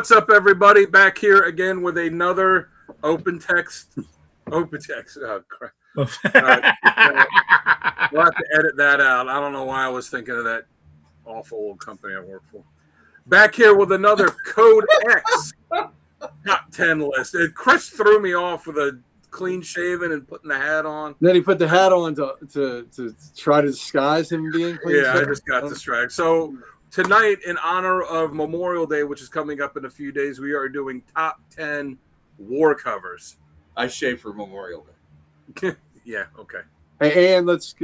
What's up, everybody? Back here again with another open text. Open text. Oh, crap. We'll have to edit that out. I don't know why I was thinking of that awful old company I work for. Back here with another Code X top 10 list. Chris threw me off with a clean shaven and putting the hat on. Then he put the hat on to try to disguise him being clean shaven. Yeah, I just got distracted. So tonight, in honor of Memorial Day, which is coming up in a few days, we are doing top 10 war covers. I shave for Memorial Day. Yeah, okay. And let's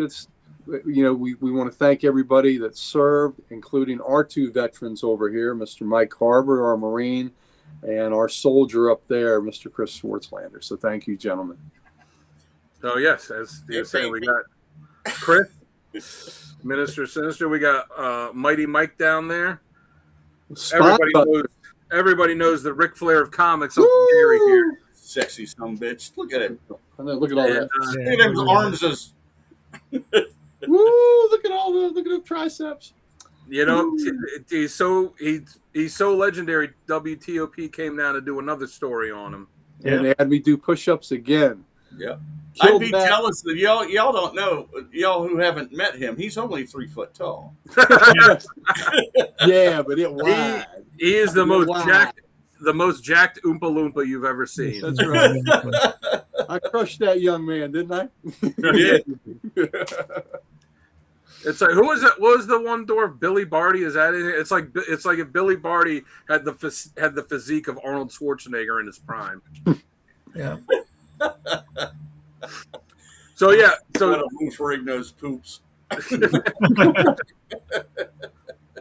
we want to thank everybody that served, including our two veterans over here, Mr. Mike Harbor, our Marine, and our soldier up there, Mr. Chris Schwartzlander. So thank you, gentlemen. Oh, yes, as you say, we got Chris, Minister Sinister. We got Mighty Mike down there. Everybody knows the Ric Flair of comics, Uncle Gary here. Sexy son bitch. Look at it. Look at all that. Look at his arms. Woo! Look at the triceps. You know, he's so legendary. WTOP came down to do another story on him. And they had me do push-ups again. Yeah. I'd be jealous that y'all don't know, y'all who haven't met him, he's only 3 foot tall. Yeah, but it wide. He is the most jacked Oompa Loompa you've ever seen. That's right. I crushed that young man, didn't I? Yeah. It's like, who was it? What was the one dwarf? Billy Barty? Is that it? It's like if Billy Barty had the physique of Arnold Schwarzenegger in his prime. Yeah. So yeah, Ferrigno's poops.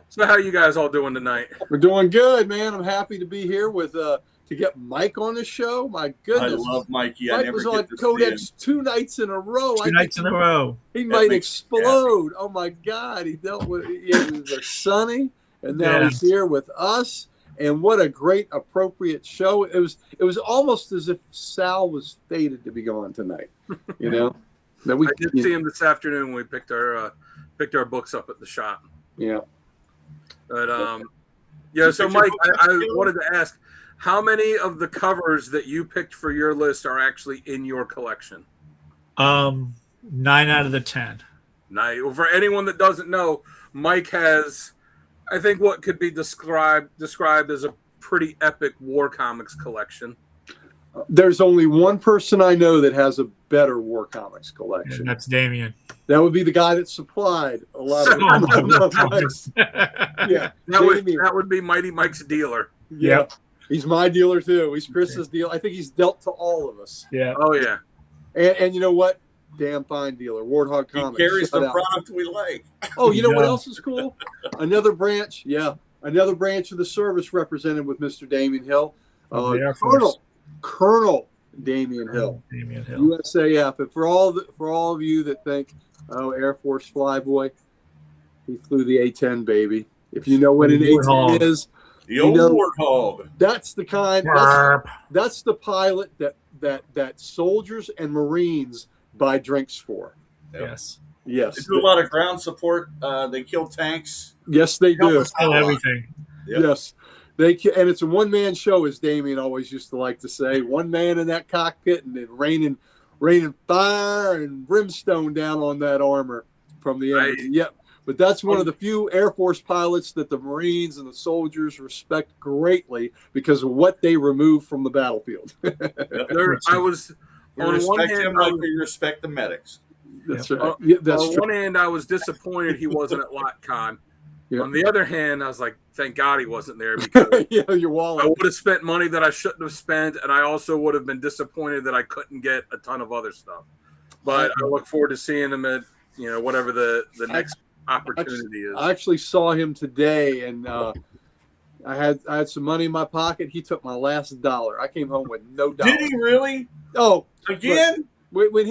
So how you guys all doing tonight? We're doing good, man. I'm happy to be here with to get Mike on the show. My goodness, I love Mikey. Mike was on Codex 2 nights in a row. Two nights in a row. He might explode. Oh my God, he dealt with it was sunny, and now he's here with us. And what a great, appropriate show! It was almost as if Sal was fated to be gone tonight. You know, I did see him this afternoon when we picked our books up at the shop. Yeah. But so Mike, I wanted to ask, how many of the covers that you picked for your list are actually in your collection? 9 out of the 10. Well, for anyone that doesn't know, Mike has, I think, what could be described as a pretty epic war comics collection. There's only one person I know that has a better war comics collection. And that's Damien. That would be the guy that supplied a lot of comics. Yeah, that would be Mighty Mike's dealer. Yeah, he's my dealer too. He's Chris's dealer. I think he's dealt to all of us. Yeah. Oh yeah. And you know what? Damn fine dealer, Warthog Comics. He carries the product we like. Oh, you know what else is cool? Another branch of the service represented with Mr. Damien Hill. Colonel Damien Hill. USAF. And for all of you that think, oh, Air Force flyboy, he flew the A-10, baby. If you know what an A-10 is, the old Warthog. That's the kind. That's the pilot that soldiers and Marines buy drinks for. Yes. Yes. They do a lot of ground support. They kill tanks. Yes, they do. Everything. Yep. Yes. And it's a one-man show, as Damien always used to like to say. One man in that cockpit, and then raining fire and brimstone down on that armor from the enemy. Right. Yep. But that's one of the few Air Force pilots that the Marines and the soldiers respect greatly because of what they remove from the battlefield. I was on one hand, like we respect the medics. That's right. On one hand, I was disappointed he wasn't at LotCon. Yeah. On the other hand, I was like, thank God he wasn't there because your wallet. I would have spent money that I shouldn't have spent, and I also would have been disappointed that I couldn't get a ton of other stuff. But I look forward to seeing him at whatever the next opportunity is. I actually saw him today, and I had some money in my pocket. He took my last dollar. I came home with no dollar. Did he really? Oh, again? When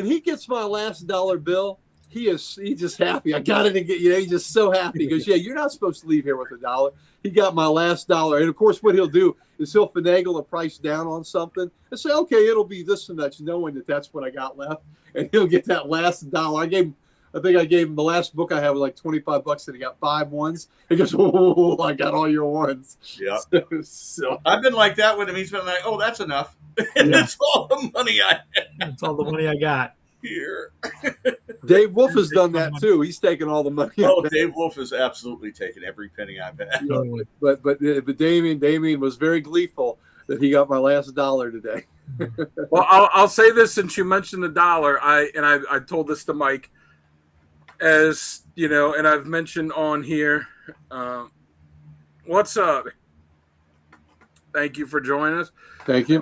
he gets my last dollar bill, he's just happy. I got it again. He's just so happy. He goes, yeah, you're not supposed to leave here with a dollar. He got my last dollar. And, of course, what he'll do is he'll finagle the price down on something and say, okay, it'll be this and that, knowing that that's what I got left. And he'll get that last dollar. I gave him the last book I had was like $25, and he got 5 ones. He goes, "Oh, I got all your ones." Yeah. So I've been like that with him. He's been like, "Oh, that's enough." And Yeah. that's all the money I have That's all the money I got. here. Dave Wolf has done that too. He's taken all the money. Oh, Dave Wolf has absolutely taken every penny I've had. Totally. But Damien was very gleeful that he got my last dollar today. Well, I'll say this since you mentioned the dollar. I told this to Mike, as you know, and I've mentioned on here. What's up? Thank you for joining us. Thank you.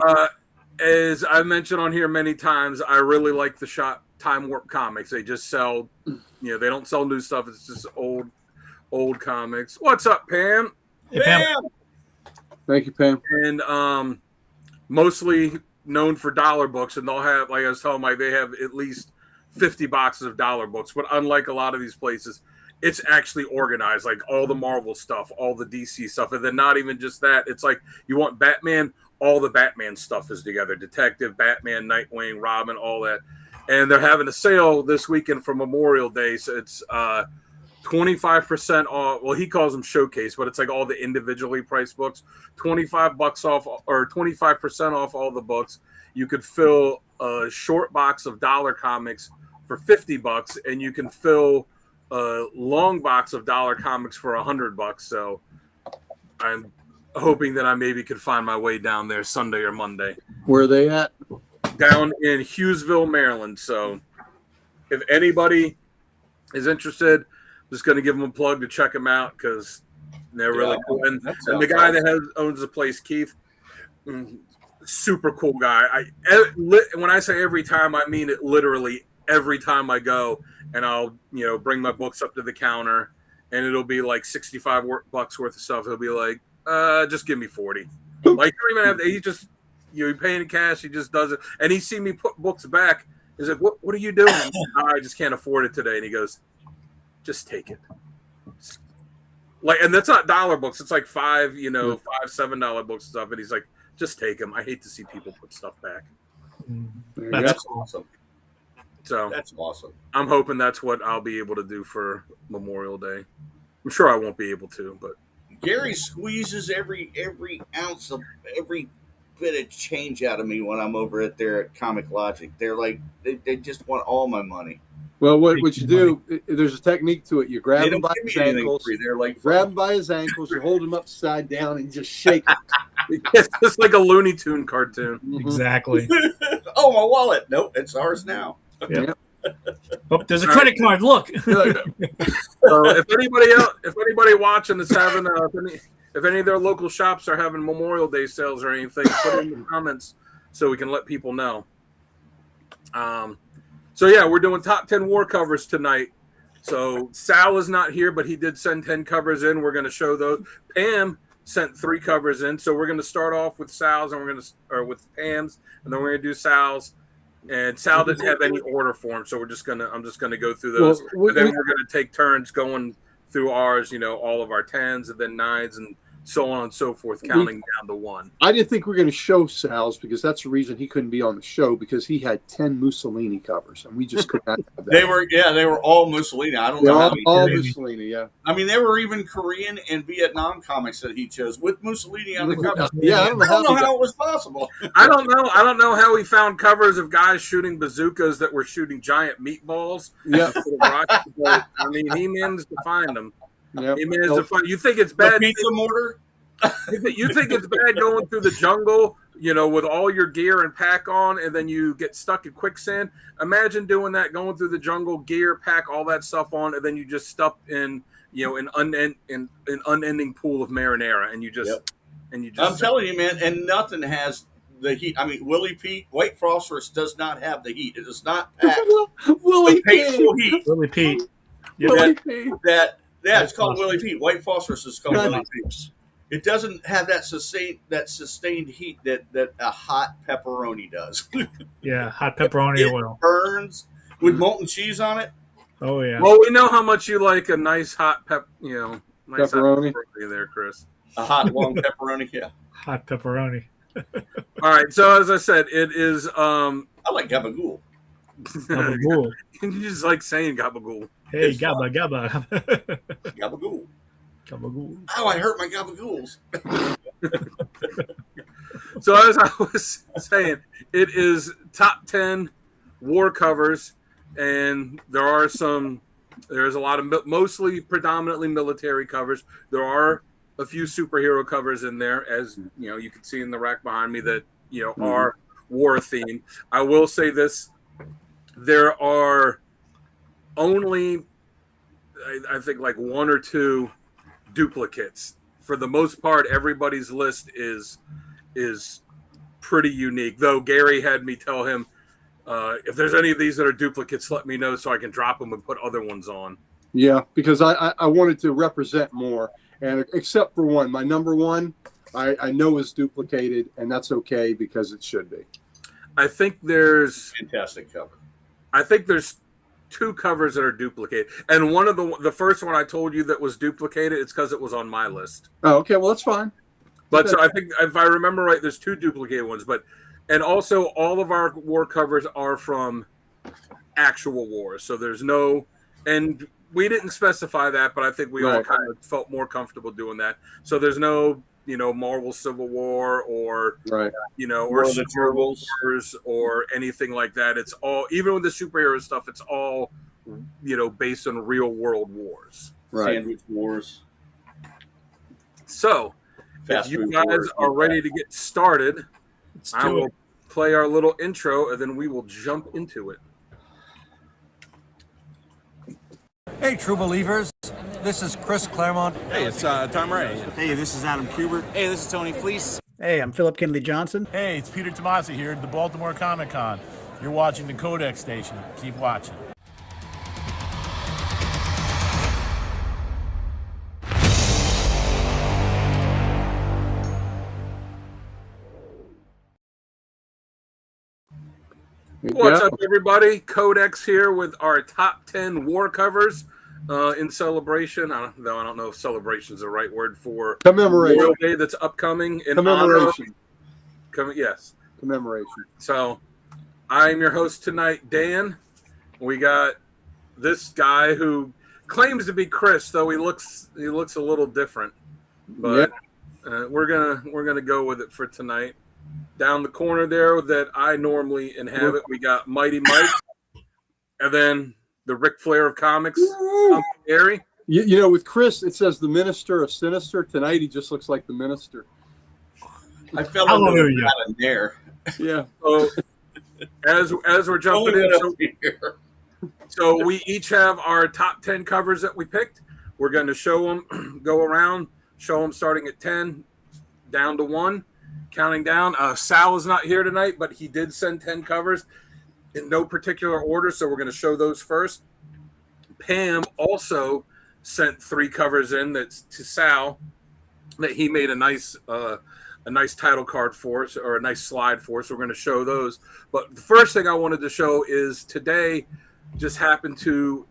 As I've mentioned on here many times, I really like the shop Time Warp Comics. They just sell, they don't sell new stuff. It's just old comics. What's up, Pam? Hey, Pam. Bam! Thank you, Pam. And mostly known for dollar books, and they'll have, like I was telling Mike, they have at least 50 boxes of dollar books. But unlike a lot of these places, it's actually organized, like all the Marvel stuff, all the DC stuff, and then not even just that. It's like you want Batman, all the Batman stuff is together: Detective, Batman, Nightwing, Robin, all that. And they're having a sale this weekend for Memorial Day, so it's 25% off. Well, he calls them showcase, but it's like all the individually priced books. $25 off, or 25% off all the books. You could fill a short box of dollar comics for $50, and you can fill a long box of dollar comics for $100. So I'm hoping that I maybe could find my way down there Sunday or Monday. Where are they at? Down in Hughesville, Maryland. So if anybody is interested, just going to give them a plug to check them out, because they're really cool. And the guy that owns the place, Keith, super cool guy. When I say every time, I mean it literally every time I go, and I'll bring my books up to the counter, and it'll be like $65 worth of stuff. He'll be like, just give me 40. Like, you don't even have to, he just, you're paying in cash. He just does it. And he see me put books back. He's like, what are you doing? I just can't afford it today. And he goes, just take it. Like, and that's not dollar books. It's like $5, $7 books and stuff. And he's like, just take them. I hate to see people put stuff back. That's awesome. So that's awesome. I'm hoping that's what I'll be able to do for Memorial Day. I'm sure I won't be able to, but Gary squeezes every ounce of every bit of change out of me when I'm over at Comic Logic. They're like, they just want all my money. Well, what you do, there's a technique to it. You grab They him don't by give his me anything ankles, free. They're like, grab him by his ankles, you hold him upside down, and just shake him. it's just like a Looney Tune cartoon. Exactly. oh, my wallet. Nope, it's ours now. Yep. Oh, there's a credit card. Look. So if anybody watching is having if any of their local shops are having Memorial Day sales or anything, put it in the comments so we can let people know. So yeah, we're doing top 10 war covers tonight. So Sal is not here, but he did send 10 covers in. We're going to show those. Pam sent 3 covers in, so we're going to start off with Sal's, and with Pam's, and then we're going to do Sal's. And Sal didn't have any order form, so I'm just gonna go through those. And then we're gonna take turns going through ours, all of our 10s and then 9s and so on and so forth, counting down to 1. I didn't think we were going to show Sal's, because that's the reason he couldn't be on the show, because he had 10 Mussolini covers, and we just could not have that. They were all Mussolini. I don't know. All Mussolini, yeah. I mean, there were even Korean and Vietnam comics that he chose with Mussolini on the cover. Yeah, I don't know how it was possible. I don't know how he found covers of guys shooting bazookas that were shooting giant meatballs. Yeah. But, I mean, he managed to find them. Yep. He managed to find. You think it's bad? The pizza mortar. You think it's bad going through the jungle, with all your gear and pack on, and then you get stuck in quicksand? Imagine doing that, going through the jungle, gear, pack, all that stuff on, and then you just stuck in, an unending pool of marinara, and you just, I'm telling you, man, and nothing has the heat. I mean, Willie Pete, White Phosphorus does not have the heat. It does not pack Willie painful heat. Willie Pete. It's called Willie Pete. White Phosphorus is called Willie Pete. It doesn't have that sustained heat that a hot pepperoni does. Yeah, hot pepperoni oil. Burns with molten cheese on it. Oh yeah. Well, we know how much you like a nice hot nice pepperoni. Hot pepperoni there, Chris. A hot long pepperoni, yeah. Hot pepperoni. All right, so as I said, it is I like gabagool. Gabagool. You just like saying gabagool. Hey, It's gabba gabba. Gabagool. Gabagool. Oh, I hurt my gabagools. So as I was saying, it is top 10 war covers, and there's a lot of mostly predominantly military covers. There are a few superhero covers in there, as you know, you can see in the rack behind me that are war themed. I will say this: there are only, I think, like one or two duplicates. For the most part, everybody's list is pretty unique. Though Gary had me tell him, if there's any of these that are duplicates, let me know so I can drop them and put other ones on. Yeah, because I wanted to represent more, and except for one, my number one, I know is duplicated, and that's okay because it should be. I think there's Fantastic cover. two covers that are duplicated, and one of the first one I told you that was duplicated, it's because it was on my list. Oh, okay, well that's fine. But so I think if I remember right, there's two duplicated ones. And also all of our war covers are from actual wars, so there's no, and we didn't specify that, but I think we all kind of felt more comfortable doing that. So there's no Marvel Civil War or or the Star Wars or anything like that. It's all, even with the superhero stuff, it's all based on real world wars. Sandwich wars. So if you guys are ready to get started, I will play our little intro and then we will jump into it. Hey, true believers. This is Chris Claremont. Hey, it's Tom Ray. Hey, this is Adam Kubert. Hey, this is Tony Fleece. Hey, I'm Philip Kennedy Johnson. Hey, it's Peter Tomasi here at the Baltimore Comic Con. You're watching the Codex Station. Keep watching. What's up, everybody? Codex here with our top 10 war covers in celebration. I don't know if celebration is the right word for commemoration. Memorial Day that's upcoming. In Commemoration. Yes. Commemoration. So I'm your host tonight, Dan. We got this guy who claims to be Chris, though he looks a little different. But we're gonna go with it for tonight. Down the corner there that I normally inhabit, we got Mighty Mike, and then the Ric Flair of comics, Gary. With Chris, it says the Minister of Sinister. Tonight, he just looks like the Minister. I felt out in there. Yeah. So as we're jumping in, so we each have our top 10 covers that we picked. We're going to show them, go around, show them starting at 10, down to 1. Counting down. Sal is not here tonight, but he did send 10 covers in no particular order, so we're going to show those first. Pam also sent 3 covers in that's to Sal that he made a nice title card for us, or a nice slide for us. So we're going to show those. But the first thing I wanted to show is today just happened to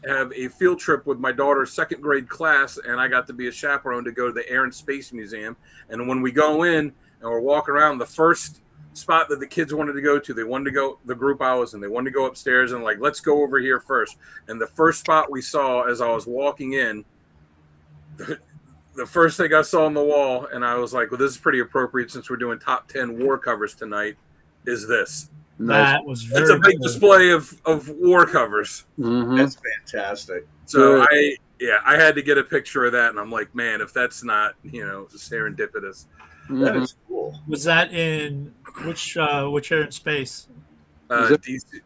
have a field trip with my daughter's 2nd grade class, and I got to be a chaperone to go to the Air and Space Museum. And when we go in and we're walking around, the first spot that the kids wanted to go to, they wanted to go, the group I was in, they wanted to go upstairs and like, let's go over here first. And the first spot we saw as I was walking in, the first thing I saw on the wall, and I was like, well, this is pretty appropriate since we're doing top 10 war covers tonight, is this. That was very It's a big cool. display of war covers. Mm-hmm. That's fantastic. So I had to get a picture of that, and I'm like, man, if that's not serendipitous. That is cool. Was that in which air in space? DC.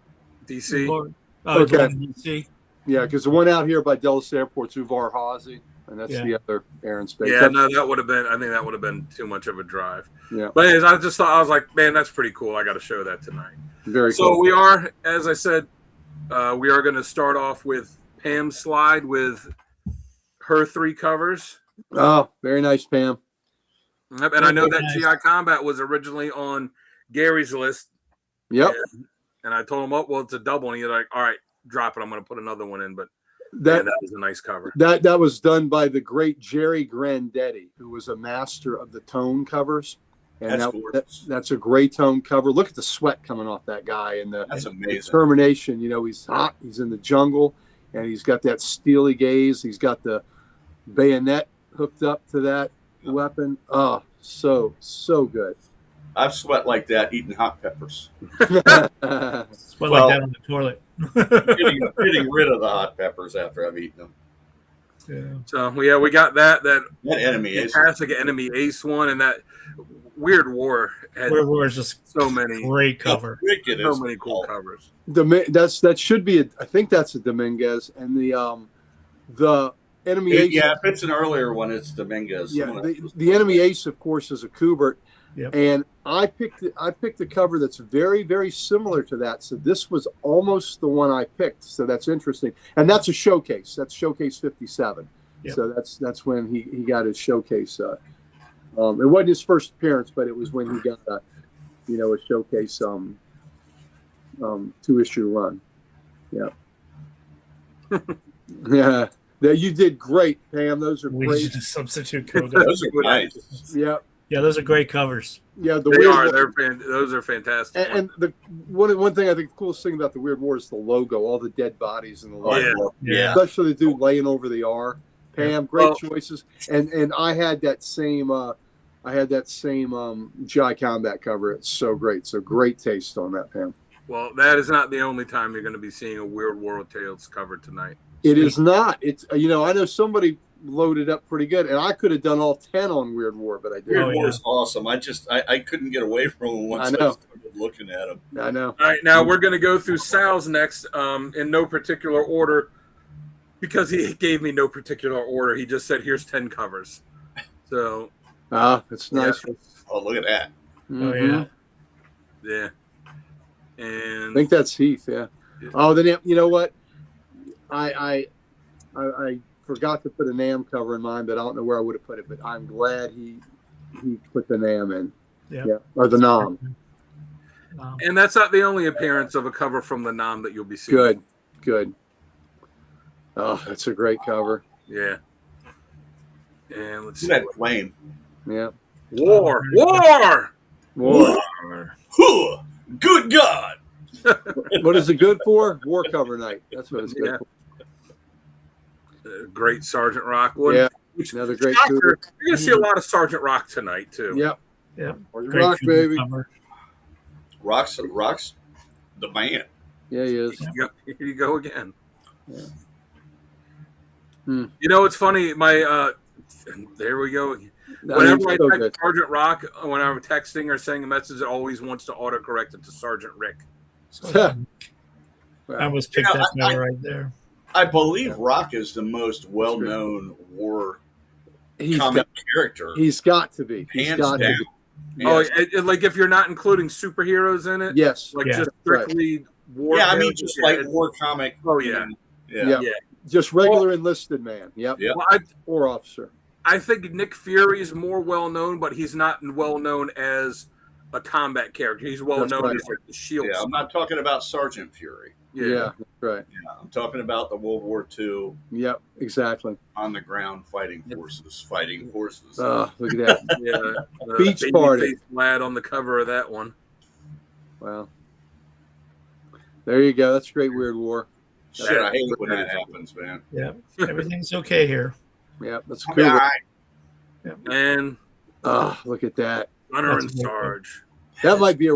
Oh, Okay. DC. Yeah, because the one out here by Dulles Airport's Uvar Hazy, and that's the other Air and Space. Yeah, no, that would have been. I think that would have been too much of a drive. Yeah. But anyways, I just thought, I was like, man, that's pretty cool. I got to show that tonight. Very So cool. we are, as I said, we are going to start off with Pam's slide with her 3 covers. Oh, very nice, Pam. Yep, and I know that Nice. GI Combat was originally on Gary's list. Yep. And I told him, oh, well, it's a double. And he's like, all right, drop it. I'm going to put another one in. But That that was a nice cover. that was done by the great Jerry Grandetti, who was a master of the tone covers. And That's gorgeous. that's a gray tone cover. Look at the sweat coming off that guy and That's the amazing. determination. You know, he's hot. He's in the jungle, and he's got that steely gaze. He's got the bayonet hooked up to that weapon. Oh, so good. I've sweat like that eating hot peppers. Sweat like that on the toilet. getting rid of the hot peppers after I've eaten them. Yeah. So yeah, we got that That enemy is fantastic enemy ace one, and that Weird War had Weird War is just so many great cover. wicked so as many cool hell. covers. That should be I think that's a Dominguez, and the enemy ace. Yeah, if it's an earlier one, it's Dominguez. Yeah, the enemy ace, of course, is a Kubert. Yep. And I picked a cover that's very, very similar to that. So this was almost the one I picked. So that's interesting. And that's a showcase. That's showcase 57. Yep. So that's when he got his showcase. It wasn't his first appearance, but it was when he got a showcase 2-issue run. Yeah. Yeah. You did great, Pam. Those are We great. should substitute code. Those are nice. Yeah. Yeah, those are great covers. Yeah, They are. Those are fantastic. And the one thing I think the coolest thing about the Weird War is the logo, all the dead bodies in the logo. Yeah. Especially the dude laying over the R. Pam, great choices. And I had that same GI Combat cover. It's so great. So great taste on that, Pam. Well, that is not the only time you're going to be seeing a Weird World Tales cover tonight. It is not. It's I know somebody loaded up pretty good, and I could have done all 10 on Weird War, but I didn't. Weird War is awesome. I couldn't get away from him once I started looking at him. I know. All right, now we're going to go through Sal's next in no particular order because he gave me no particular order. He just said, here's 10 covers. So. It's nice. Yeah. Oh, look at that. Oh, yeah. Yeah. And I think that's Heath, yeah. Oh, then you know what? I forgot to put a NAM cover in mine, but I don't know where I would have put it. But I'm glad he put the NAM in, or the NAM. And that's not the only appearance of a cover from the NAM that you'll be seeing. Good. Oh, that's a great cover. Yeah. And let's see that flame. Yeah. War. Huh. Good God. What is it good for? War cover night. That's what it's good for. Great Sergeant Rock one. Yeah. Another great You're going to see a lot of Sergeant Rock tonight, too. Yep. Yeah. Great Rock, baby. Cover. Rock's the man. Yeah, he is. Here you go again. Yeah. You know, it's funny. There we go. Whenever I type Sergeant Rock, when I'm texting or sending a message, it always wants to autocorrect it to Sergeant Rick. I almost picked that guy right there. I believe Rock is the most well-known war comic character. He's got to be. Hands down. Yes. Oh, like if you're not including superheroes in it? Yes. Like just strictly war. Yeah, I mean just like war comic. Oh, yeah. Yeah. Just regular enlisted man. Yep. Well, or officer. I think Nick Fury is more well-known, but he's not well-known as a combat character. He's well-known as like the shield. Yeah, I'm not talking about Sergeant Fury. Yeah, that's right. Yeah, I'm talking about the World War II. Yep, exactly. On the ground fighting forces. Oh, look at that. Yeah. Beach party. Lad on the cover of that one. Wow. There you go. That's great Weird War. Shit, I hate it when that happens, man. Yeah, everything's okay here. Yeah, that's cool. Yeah. And look at that. Gunner and Sarge. That might be a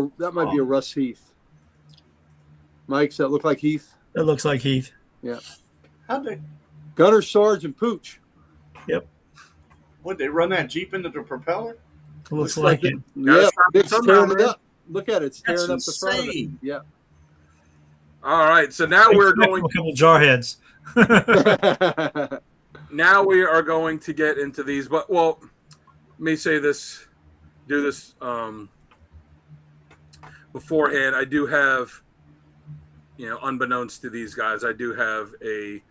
Russ Heath. Mike, does that look like Heath? That looks like Heath. Yeah. How'd they? Gunner, Sarge, and Pooch. Yep. Would they run that Jeep into the propeller? Looks like it. Yeah, it's tearing it up. Look at it. It's tearing That's up the front of it. insane. Yeah. All right, so now we're going. A couple jarheads. Now we are going to get into these, but let me say this, do this beforehand. I do have, unbeknownst to these guys, I do have a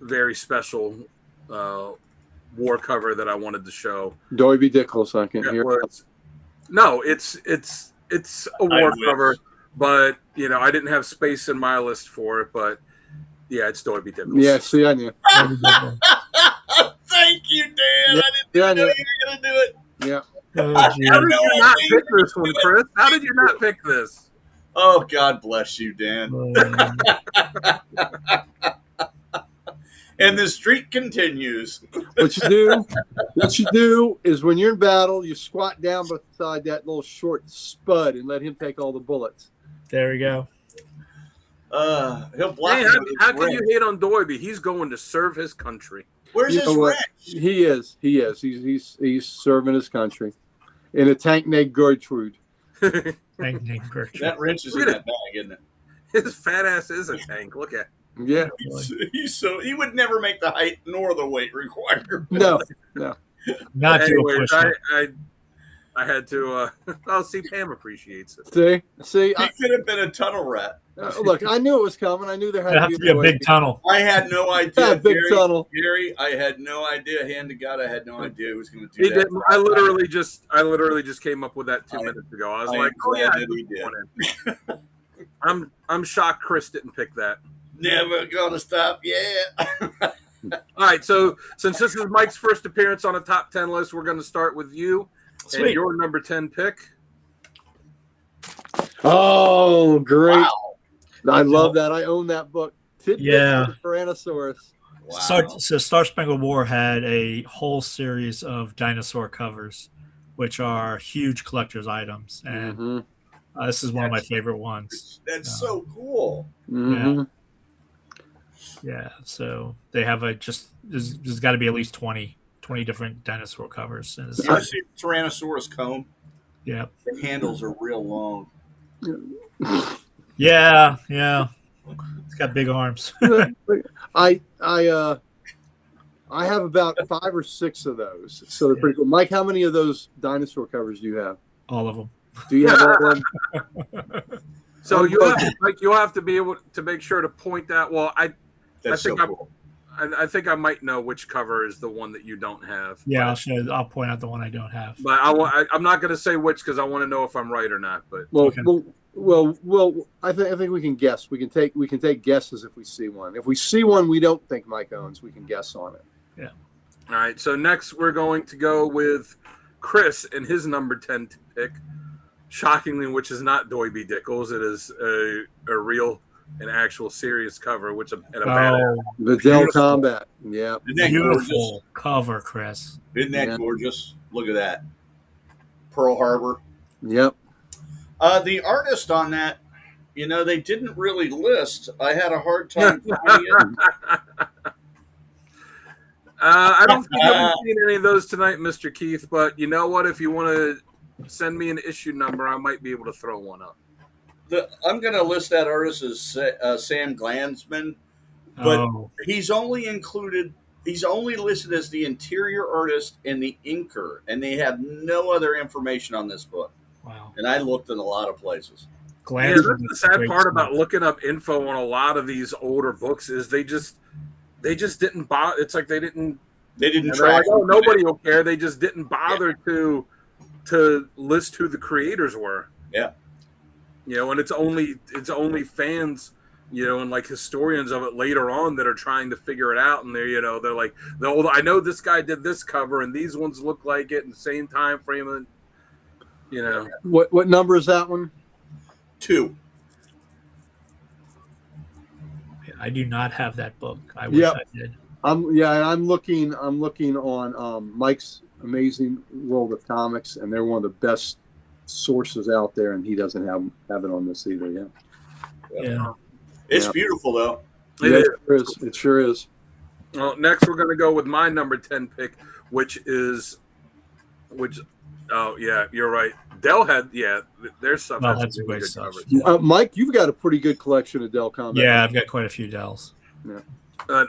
very special war cover that I wanted to show. Doiby Dickles, I can hear. No, it's a war cover, but I didn't have space in my list for it, but. Yeah, it's Doiby Dickles. Yeah, see, I knew. Thank you, Dan. Yeah, I didn't know you were going to do it. Yeah. Oh, How gee. did you not pick this one, Chris? How did you not pick this? Oh, God bless you, Dan. And the streak continues. What you do is when you're in battle, you squat down beside that little short spud and let him take all the bullets. There we go. He'll block Hey, him with his how can wrench. you hate on Doiby? He's going to serve his country. Where's You his know what? wrench? He is. He's serving his country in a tank named Gertrude. Thank you, Gertrude. That wrench is in that bag, isn't it? His fat ass is a tank. Look at. Yeah. He would never make the height nor the weight required. No. Not too Anyways, pushy. I had to. Oh, see, Pam appreciates it. See. He could have been a tunnel rat. Look, I knew it was coming. I knew there It had has to to be be a big tunnel. I had no idea. Yeah, big tunnel. Gary, I had no idea. Hand to God, I had no idea he was going to do He that. did. I literally just came up with that 2 minutes ago. I was I like, am oh yeah, glad I that he put did. one in. I'm shocked Chris didn't pick that. Never gonna stop. Yeah. All right, so since this is Mike's first appearance on a top 10 list, we're going to start with you and Sweet. your number 10 pick. Oh, great. Wow. I love that. I own that book. Tidbits Yeah. of the Tyrannosaurus. Wow. So Star Spangled War had a whole series of dinosaur covers, which are huge collector's items, and Mhm. this is one of my favorite ones. That's so cool. Mhm. Yeah, so they have there's got to be at least 20 different dinosaur covers. And You ever see Tyrannosaurus comb? yeah, The handles are real long. yeah, it's got big arms. I have about 5 or 6 of those, so they're pretty cool. Mike, how many of those dinosaur covers do you have? All of them. Do you have all of them? So you'll have to be able to make sure to point that. Well, That's think so cool. I think I might know which cover is the one that you don't have. Yeah, I'll point out the one I don't have. But I'm not going to say which because I want to know if I'm right or not. But Well, I think we can guess. We can take guesses if we see one. If we see one we don't think Mike owns, we can guess on it. Yeah. all right. So next we're going to go with Chris and his number 10 pick. Shockingly, which is not Doiby Dickles. It is a real and actual serious cover, which and a badass. The Dell Combat. Yeah. Isn't that gorgeous? Beautiful cover, Chris. Isn't that gorgeous? Look at that. Pearl Harbor. Yep. The artist on that, they didn't really list. I had a hard time finding it. I don't think I've seen any of those tonight, Mr. Keith. But you know what? If you want to send me an issue number, I might be able to throw one up. I'm going to list that artist as Sam Glanzman, but he's only listed as the interior artist and the inker, and they have no other information on this book. Wow. And I looked in a lot of places. Yeah, that's the sad part about looking up info on a lot of these older books is they just didn't bother. It's like they didn't track. Like, oh, nobody will care. They just didn't bother to list who the creators were. Yeah. And it's only fans, and like historians of it later on that are trying to figure it out. And they're like, I know this guy did this cover and these ones look like it in the same time frame. And, What number is that one? 2. I do not have that book. I wish I did. I'm looking on Mike's Amazing World of Comics, and they're one of the best sources out there, and he doesn't have it on this either. Yeah. It's beautiful though. It sure is. Well, next we're going to go with my number 10 pick, which oh yeah, you're right. Dell had their stuff has some really good covers. Mike, you've got a pretty good collection of Dell Combat. Yeah, I've got quite a few Dells. Yeah. But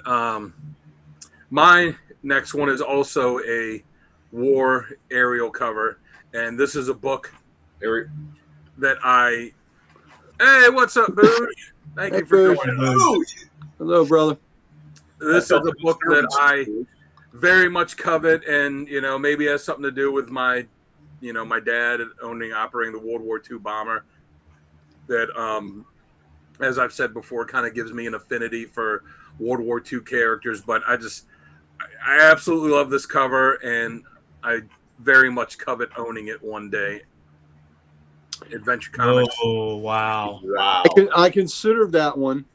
my next one is also a war aerial cover, and this is a book that Hey, what's up, Booge? Thank you for joining us. Hello, brother. This is a book that I very much covet, and maybe has something to do with my dad operating the World War II bomber. That, as I've said before, kind of gives me an affinity for World War II characters. But I absolutely love this cover, and I very much covet owning it one day. Adventure Comics. Oh, wow. Wow. I consider that one.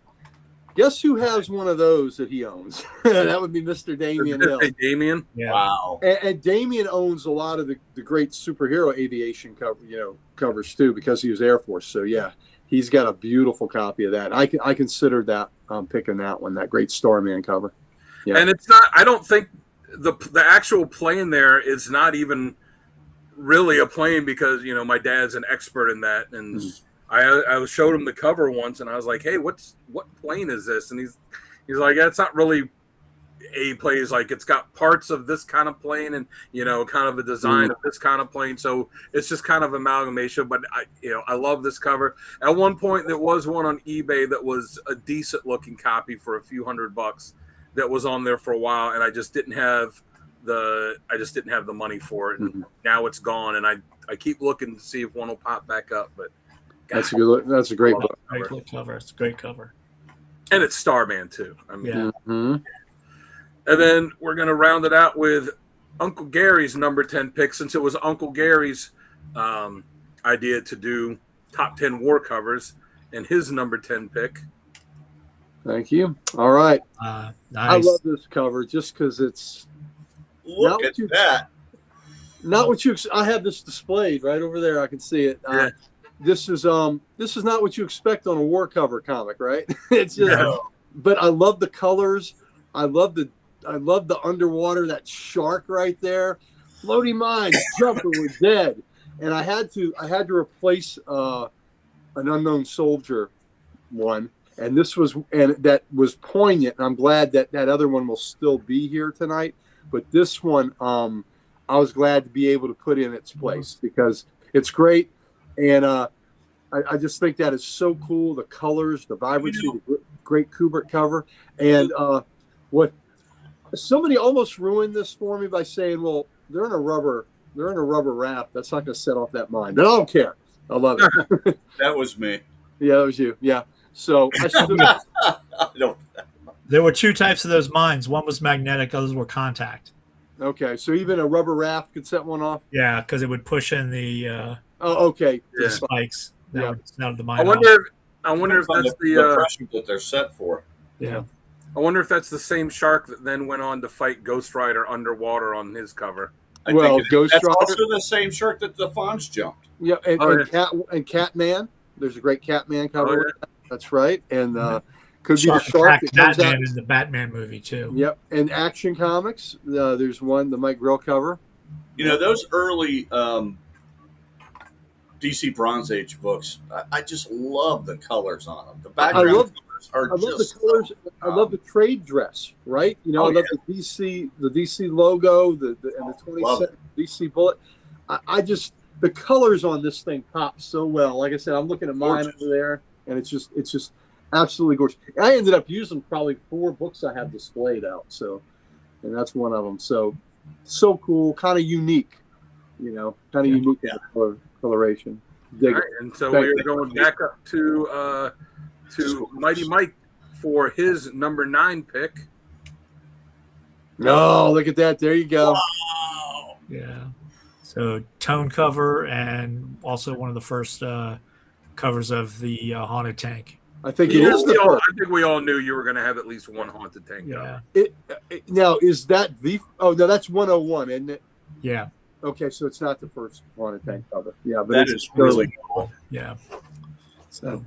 Guess who has one of those that he owns? That would be Mr. Damian Hill. Hey, Damien. Yeah. Wow. And Damien owns a lot of the great superhero aviation covers too, because he was Air Force. So yeah, he's got a beautiful copy of that. I considered that picking that one, that great Starman cover. Yeah. And it's not. I don't think the actual plane there is not even really a plane, because my dad's an expert in that, and I showed him the cover once, and I was like, "Hey, what plane is this?" And he's like, "Yeah, it's not really a plane. It's like it's got parts of this kind of plane, and kind of a design of this kind of plane. So it's just kind of amalgamation." But I love this cover. At one point, there was one on eBay that was a decent looking copy for a few $100 that was on there for a while, and I just didn't have the money for it. And now it's gone, and I keep looking to see if one will pop back up, but. That's a good look. That's a great book. Great cover. It's a great cover. And it's Starman too. I mean, Yeah. Mhm. And then we're going to round it out with Uncle Gary's number 10 pick, since it was Uncle Gary's idea to do top 10 war covers, and his number 10 pick. Thank you. All right. Nice. I love this cover just because it's Look at that. not what you. I have this displayed right over there. I can see it. Yeah. This is not what you expect on a war cover comic, right? It's just, No. but I love the colors. I love the underwater, that shark right there. Floating mines, jumping, we're dead. And I had to replace an Unknown Soldier one, and that was poignant. And I'm glad that other one will still be here tonight. But this one, I was glad to be able to put in its place because it's great. And I just think that is so cool. The colors, the vibrancy, the great Kubrick cover. And what somebody almost ruined this for me by saying, well, they're in a rubber raft. That's not going to set off that mine. But I don't care. I love it. That was me. Yeah, that was you. Yeah. So There were two types of those mines. One was magnetic, others were contact. okay. So even a rubber raft could set one off. Yeah, because it would push in the Okay. Yeah. spikes. That Yeah. would snap the mine I off. wonder if that's the pressure that they're set for. Yeah. I wonder if that's the same shark that then went on to fight Ghost Rider underwater on his cover. I Well, think Ghost that's Rider- also the same shark that the Fonz jumped. Yeah, and, Oh, and Catman. There's a great Catman cover. Oh, with that. That's right. And could be the Shark shark attacked that comes Batman out. in the Batman movie too. Yep. And Action Comics. There's one, the Mike Grell cover. Those early DC Bronze Age books, I just love the colors on them. The background colors are I love just the colors. so I love the trade dress. Right. I love the DC logo, and the 20 DC bullet. I just the colors on this thing pop so well. Like I said, I'm looking at mine Gorgeous. over there, and it's just absolutely gorgeous. I ended up using probably 4 books I have displayed out. So, and that's one of them. So cool, kind of unique. Unique in the coloration. Dig All it. right, and so Thank we're you. going back up to Mighty Mike for his number 9 pick. Oh, look at that! There you go. Wow. Yeah. So tone cover and also one of the first covers of the Haunted Tank. I think it is the first. I think we all knew you were going to have at least one Haunted Tank. Yeah. Now, is that the? Oh no, that's 101, isn't it? Yeah. Okay, so it's not the first Haunted Tank cover. Yeah, but That it's is really cool. Yeah. So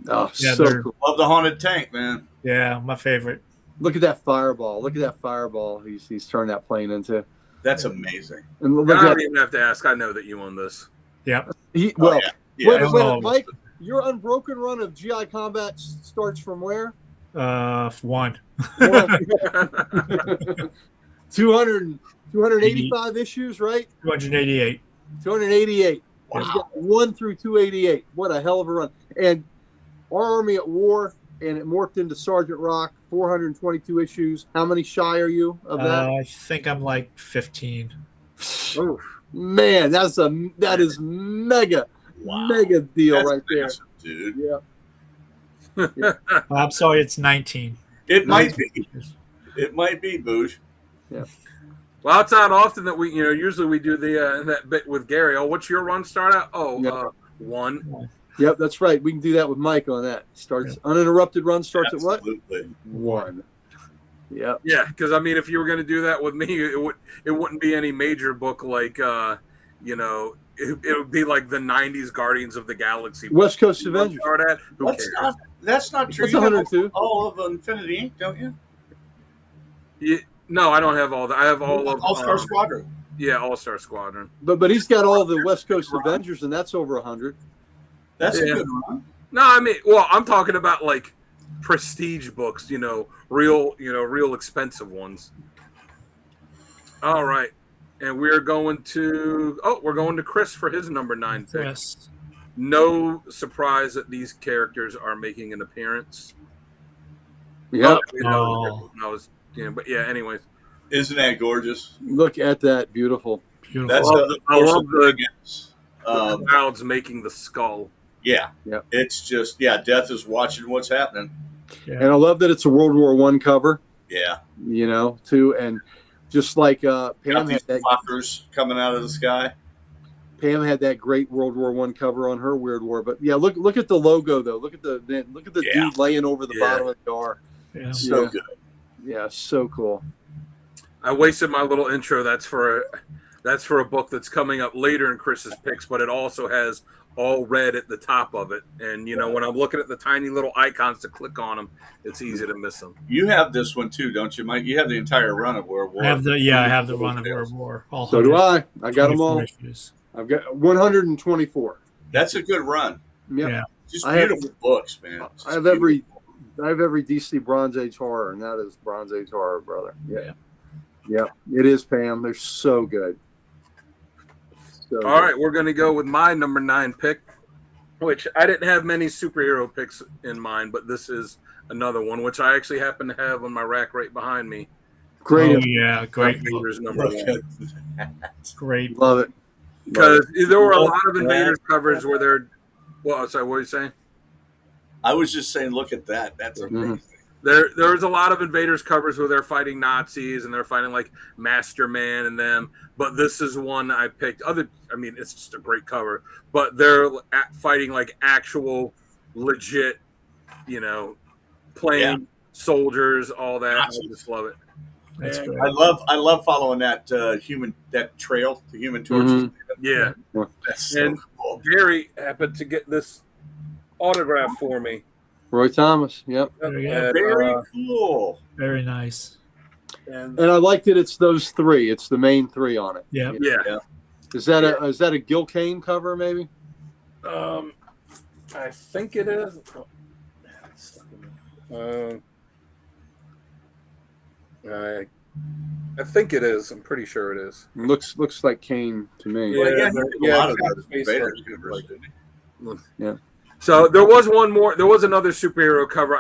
Oh, Yeah, so they're- cool. Love the Haunted Tank, man. yeah, my favorite. Look at that fireball. Look at that fireball. He's turned that plane into. That's amazing. And look I at don't that. even have to ask. I know that you own this. Yep. Well, Yeah. wait a Oh. minute, Mike. Your unbroken run of GI Combat starts from where? 1. 285 issues, right? 288. 288. Wow. He's got 1 through 288. What a hell of a run. And Our Army at War, and it morphed into Sergeant Rock, 422 issues. How many shy are you of that? I think I'm like 15. Man, that is mega deal That's right there. massive, dude. Yeah. I'm sorry, it's 19. It might be. It might be, Boosh. Well, it's not often that we, usually we do the that bit with Gary. Oh, what's your run start at? Oh, Yeah. 1. Yep, that's right. We can do that with Mike on that. Starts uninterrupted run starts Absolutely. at what? 1. Yep. Yeah, because I mean, if you were going to do that with me, it wouldn't be any major book like it would be like the '90s Guardians of the Galaxy. West Coast Avengers. Start at? Who cares? That's not true. That's You have 102. all of Infinity Inc., don't you? No, I don't have all that. I have all of All-Star Squadron. Yeah, All-Star Squadron. But he's got all the West Coast Avengers, and that's over 100. That's a Yeah. good one. No, I mean, well, I'm talking about like prestige books, real expensive ones. All right. And we're going to Chris for his number 9 pick. Yes. No surprise that these characters are making an appearance. Yeah. But yeah, anyways. Isn't that gorgeous? Look at that. Beautiful. Beautiful. That's I love the um, clouds making the skull. yeah. Yep. It's just Death is watching what's happening. And I love that it's a World War I cover, Yeah. too. And just like Pam Got these had that, fuckers coming out of the sky. Pam had that great World War I cover on her Weird War. But yeah, look at the logo though. Look at the Yeah. dude laying over the bottom of the jar. Yeah. So Yeah. good. Yeah, so cool. I wasted my little intro. That's for a book that's coming up later in Chris's picks, but it also has all red at the top of it. And when I'm looking at the tiny little icons to click on them, it's easy to miss them. You have this one too, don't you, Mike? You have the entire run of World War. I have the run of World War. All So do I. I got them 124 all. issues. I've got 124. That's a good run. Yep. Yeah. Just I have- beautiful books, man. Just I have beautiful. every DC Bronze Age horror, and that is Bronze Age horror, brother. Yeah. Yeah, it is, Pam. They're so good. So All right, we're going to go with my number 9 pick, which I didn't have many superhero picks in mind, but this is another one, which I actually happen to have on my rack right behind me. great. Oh, yeah. Great. Invaders number Look 1. at Great. Love it. Because there were a lot of Invaders covers where they're. Well, sorry, what were you saying? I was just saying, look at that. That's amazing. There's a lot of Invaders covers where they're fighting Nazis and they're fighting like Masterman and them, but this is one I picked. It's just a great cover, but they're fighting like actual, legit, plane soldiers, all that. I just love it. That's And- great. I love following that that trail, the Human Torch. Yeah, That's so And- cool. Gary happened to get this autograph for me. Roy Thomas. Yep. There you go. And, Very cool. Very nice. and And I liked it. It's those 3. It's the main 3 on it. Yeah. yeah, Is that a Gil Kane cover? Maybe. I think it is. I think it is. I'm pretty sure it is. Looks like Kane to me. Well, Yeah, a lot of yeah, those space Invaders like- covers, didn't he? Yeah. So there was one more. There was another superhero cover.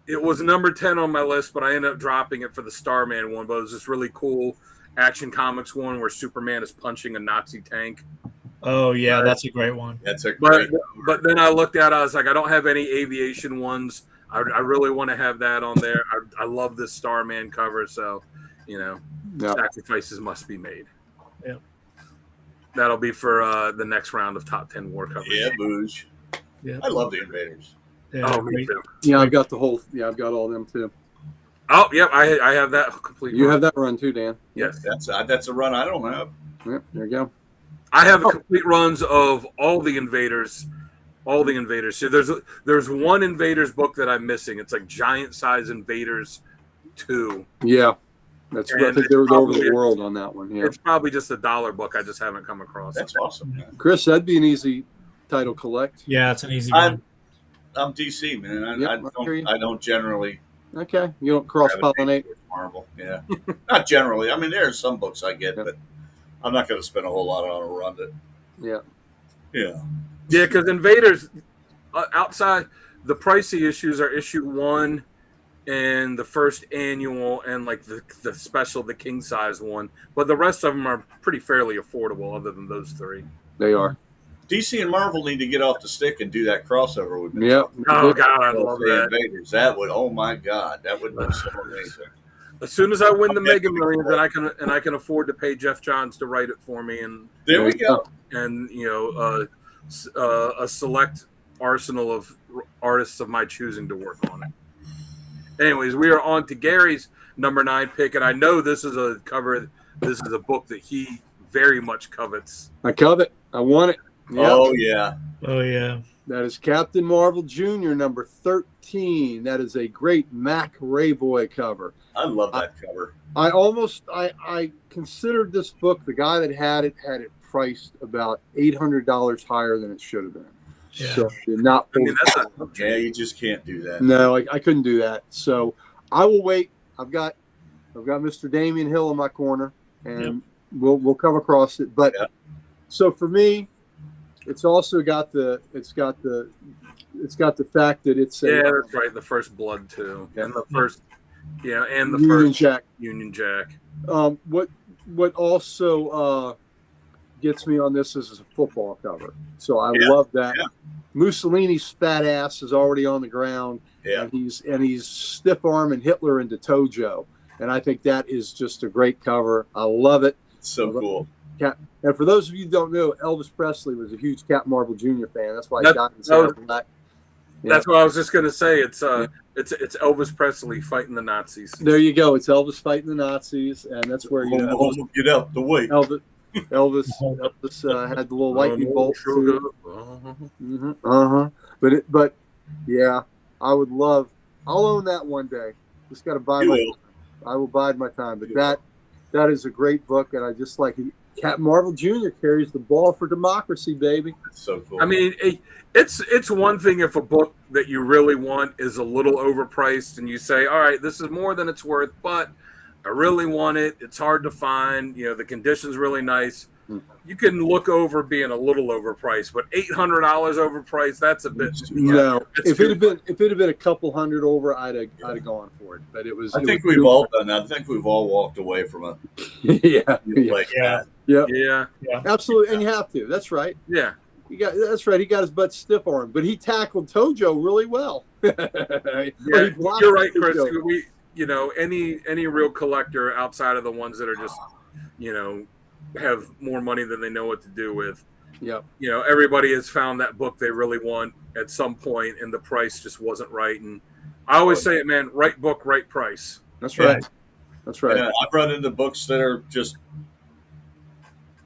It was number 10 on my list, but I ended up dropping it for the Starman one. But it was this really cool Action Comics one where Superman is punching a Nazi tank. Oh, yeah. That's a great one. That's a But great. but then I looked at it, I was like, I don't have any aviation ones. I really want to have that on there. I love this Starman cover, so Yeah. sacrifices must be made. Yep. That'll be for the next round of top 10 war covers. Yeah, Booge. Yeah. I love the Invaders. Yeah, Oh, me great. too. Yeah, I've got the whole. Yeah, I've got all them too. Oh, yep, I have that complete. You run. have that run too, Dan. Yes. That's a run I don't have. Yep. There you go. I have complete runs of all the Invaders. So there's one Invaders book that I'm missing. It's like Giant Size Invaders 2. Yeah. That's. I And think they were it's over probably- the world on that one. Yeah. It's probably just a $1 book. I just haven't come across. That's awesome, man. Chris, that'd be an easy title collect. Yeah, it's an easy I'm one. I'm DC, man. Yep, I hear you. I don't generally Okay. You don't cross pollinate. gravitate towards Marvel. Yeah, not generally. I mean, there are some books I get, Yep. but I'm not going to spend a whole lot on a run. That Yeah. yeah, Yeah, because Invaders outside the pricey issues are issue 1 and the first annual and like the special, the king size one. But the rest of them are pretty fairly affordable, other than those 3. They are. DC and Marvel need to get off the stick and do that crossover with me. Yep. Oh God, I love The that. Invaders. That would. Oh my God, that would be so amazing. as soon as I win the Mega Millions, and I can afford to pay Jeff Johns to write it for me, and There we go. and a select arsenal of artists of my choosing to work on it. Anyways, we are on to Gary's number 9 pick, and I know this is a cover. This is a book that he very much covets. I covet. I want it. Yep. Oh yeah. Oh yeah. That is Captain Marvel Jr. number 13. That is a great Mac Rayboy cover. I love that cover. I considered this book, the guy that had it priced about $800 higher than it should have been. Yeah. So did not. I mean, that's Yeah, you just can't do that. No, I couldn't do that. So I will wait. I've got Mr. Damian Hill in my corner, and we'll come across it. But so for me, it's also got the fact that it's that's right. The first Blood too, and the first and the Union first Jack. Union Jack. What also gets me on this is a football cover. So I love that. Yeah. Mussolini's fat ass is already on the ground, and he's stiff arming Hitler into Tojo, and I think that is just a great cover. I love it. So cool. And for those of you who don't know, Elvis Presley was a huge Captain Marvel Jr. fan. That's why he got himself black. That's what I was just going to say. It's Elvis Presley fighting the Nazis. There you go. It's Elvis fighting the Nazis, and that's where Elvis, get out the way. Elvis had the little lightning bolt. But yeah, I would love. I'll own that one day. Just got to buy I will bide my time. But that is a great book, and I just like it. Captain Marvel Jr. carries the ball for democracy, baby. That's so cool. I mean, it's one thing if a book that you really want is a little overpriced, and you say, "All right, this is more than it's worth," but I really want it. It's hard to find. The condition's really nice. You can look over being a little overpriced, but $800 overpriced, that's a bit too much. No, if it had been a couple hundred over, I'd have gone for it. But it was. I think we've all done that. I think we've all walked away from a that. Yeah, absolutely, and you have to. That's right. Yeah, that's right. He got his butt stiff arm, but he tackled Tojo really well. You're right, Chris. Any real collector outside of the ones that are just, have more money than they know what to do with. Yeah. Everybody has found that book they really want at some point, and the price just wasn't right. And I always say it, man, right book, right price. That's right. Yeah. That's right. Yeah, I've run into books that are just,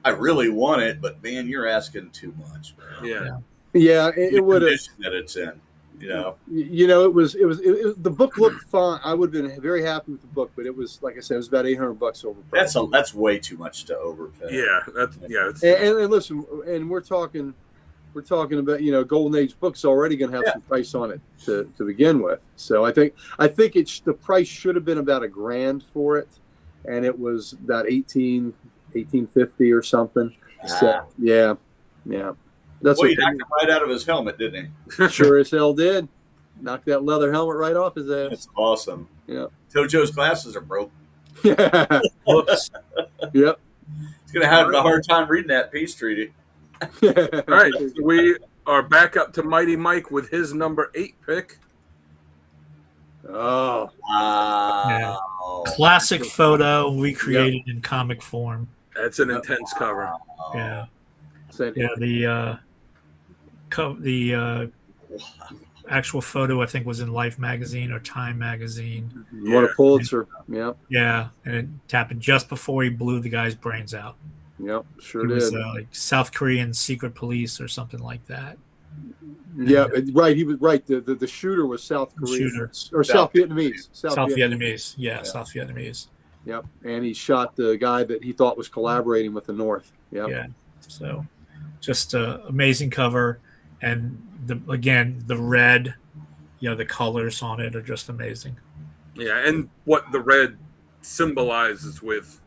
I really want it, but man, you're asking too much. Man. Yeah. It would have. That it's in. It was the book looked fine. I would have been very happy with the book, but it was, like I said, it was about $800 overpriced. That's way too much to overpay. Yeah, and listen, and we're talking about Golden Age books already going to have some price on it to begin with. So I think the price should have been about $1,000 for it, and it was about $1,850 or something. So yeah. That's he knocked him right out of his helmet, didn't he? Sure as hell did. Knocked that leather helmet right off his ass. That's awesome. Yeah. Tojo's glasses are broke. Whoops. Yep. He's going to have a hard time reading that peace treaty. All right. We are back up to Mighty Mike with his number 8 pick. Oh. Wow. Yeah. Classic photo recreated in comic form. That's an intense cover. Yeah. Yeah. The actual photo I think was in Life magazine or Time magazine. You want a Pulitzer? Yep. Yeah, and it happened just before he blew the guy's brains out. Yep, sure it did. Was, like South Korean secret police or something like that. Yeah, right. He was right. The shooter was South Korean or South Vietnamese. South Vietnamese. Yeah, South Vietnamese. Yep, and he shot the guy that he thought was collaborating with the North. Yep. Yeah. So, just an amazing cover, and the red, the colors on it are just amazing. Yeah, and what the red symbolizes with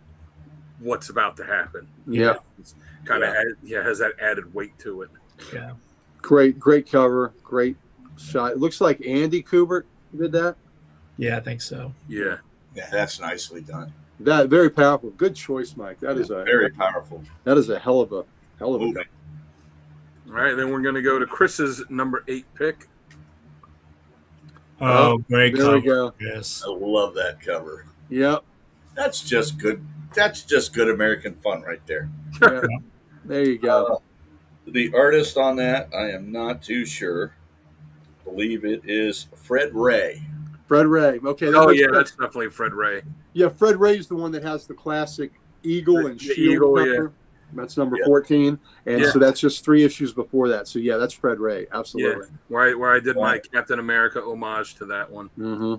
what's about to happen. Yeah, it's kind of has that added weight to it. Yeah, great cover, great shot. It looks like Andy Kubert did that. Yeah, I think so. Yeah, that's nicely done. That very powerful. Good choice, Mike. That is very powerful. That is a hell of a cover. All right, then we're going to go to Chris's number 8 pick. Oh, great there cover. We go. Yes. I love that cover. Yep. That's just good. That's just good American fun right there. Yeah. There you go. The artist on that, I am not too sure. I believe it is Fred Ray. Fred Ray. Okay. That Oh makes yeah, sense. that's definitely Fred Ray. Yeah, Fred Ray's the one that has the classic eagle and The shield eagle, yeah. cover. That's number Yeah. 14. And Yeah. so that's just 3 issues before that. So yeah, that's Fred Ray. Yeah, Absolutely. where I did my Captain America homage to that one. Mm-hmm.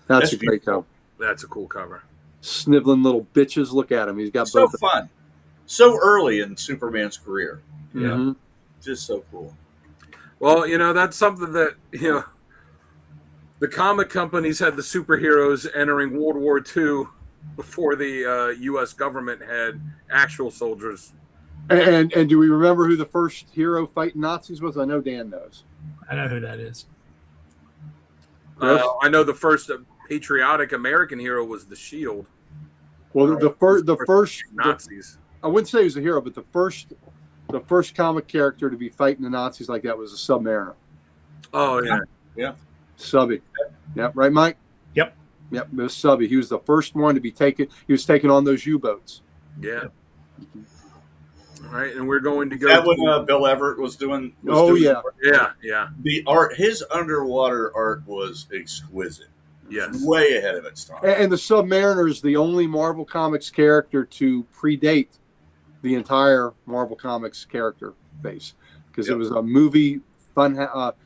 That's a great cover. That's a cool cover. Sniveling little bitches. Look at him. He's got So both. fun. So early in Superman's career. Mhm. Just so cool. Well, that's something that the comic companies had the superheroes entering World War II before the U.S. government had actual soldiers. And do we remember who the first hero fighting Nazis was? I know Dan knows. I know who that is. Chris? I know the first patriotic American hero was the Shield. Well, the first Nazis. I wouldn't say he was a hero, but the first comic character to be fighting the Nazis like that was a Submariner. Oh yeah. Yeah. Subby. Yep. Right, Mike? Yep. Yep. It was Subby. He was the first one to be taken. He was taking on those U-boats. Yeah. All right, and we're going to go. That when Bill Everett was doing. Yeah. Yeah. The art, his underwater art was exquisite. Yes. Way ahead of its time. And the Submariner is the only Marvel Comics character to predate the entire Marvel Comics character base, because it was a movie not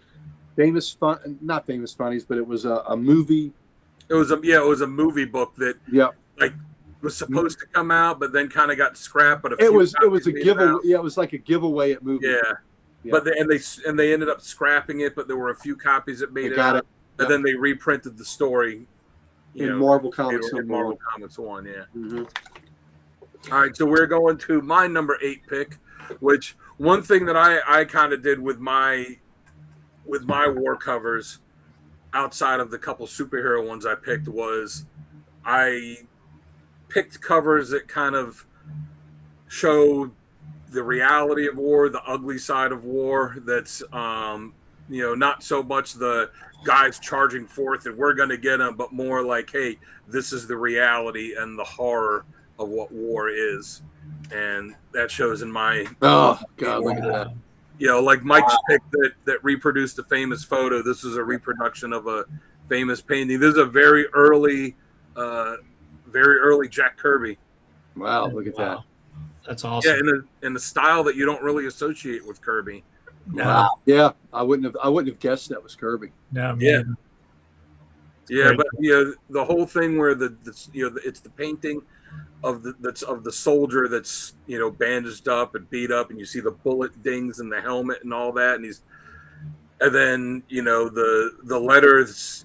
famous funnies, but it was a movie. It was a movie book that was supposed to come out, but then kind of got scrapped. But it was a giveaway. Yeah, it was like a giveaway at movie. Yeah. But they ended up scrapping it, but there were a few copies that made it out. And then they reprinted the story in Marvel Comics. In Marvel Comics 1, yeah. Mm-hmm. All right, so we're going to my number 8 pick, which one thing that I kind of did with my war covers, outside of the couple superhero ones I picked, was I picked covers that kind of show the reality of war, the ugly side of war. That's not so much the guys charging forth and we're going to get them, but more like, hey, this is the reality and the horror of what war is. And that shows in my look at that. Like Mike's pick that reproduced a famous photo. This is a reproduction of a famous painting. This is a very early Jack Kirby. Wow, look at that. That's awesome. Yeah, in the style that you don't really associate with Kirby. Wow. Yeah, I wouldn't have guessed that was Kirby. No, yeah. Yeah, great. but the whole thing where it's the painting of the soldier that's bandaged up and beat up, and you see the bullet dings in the helmet and all that, and then the letters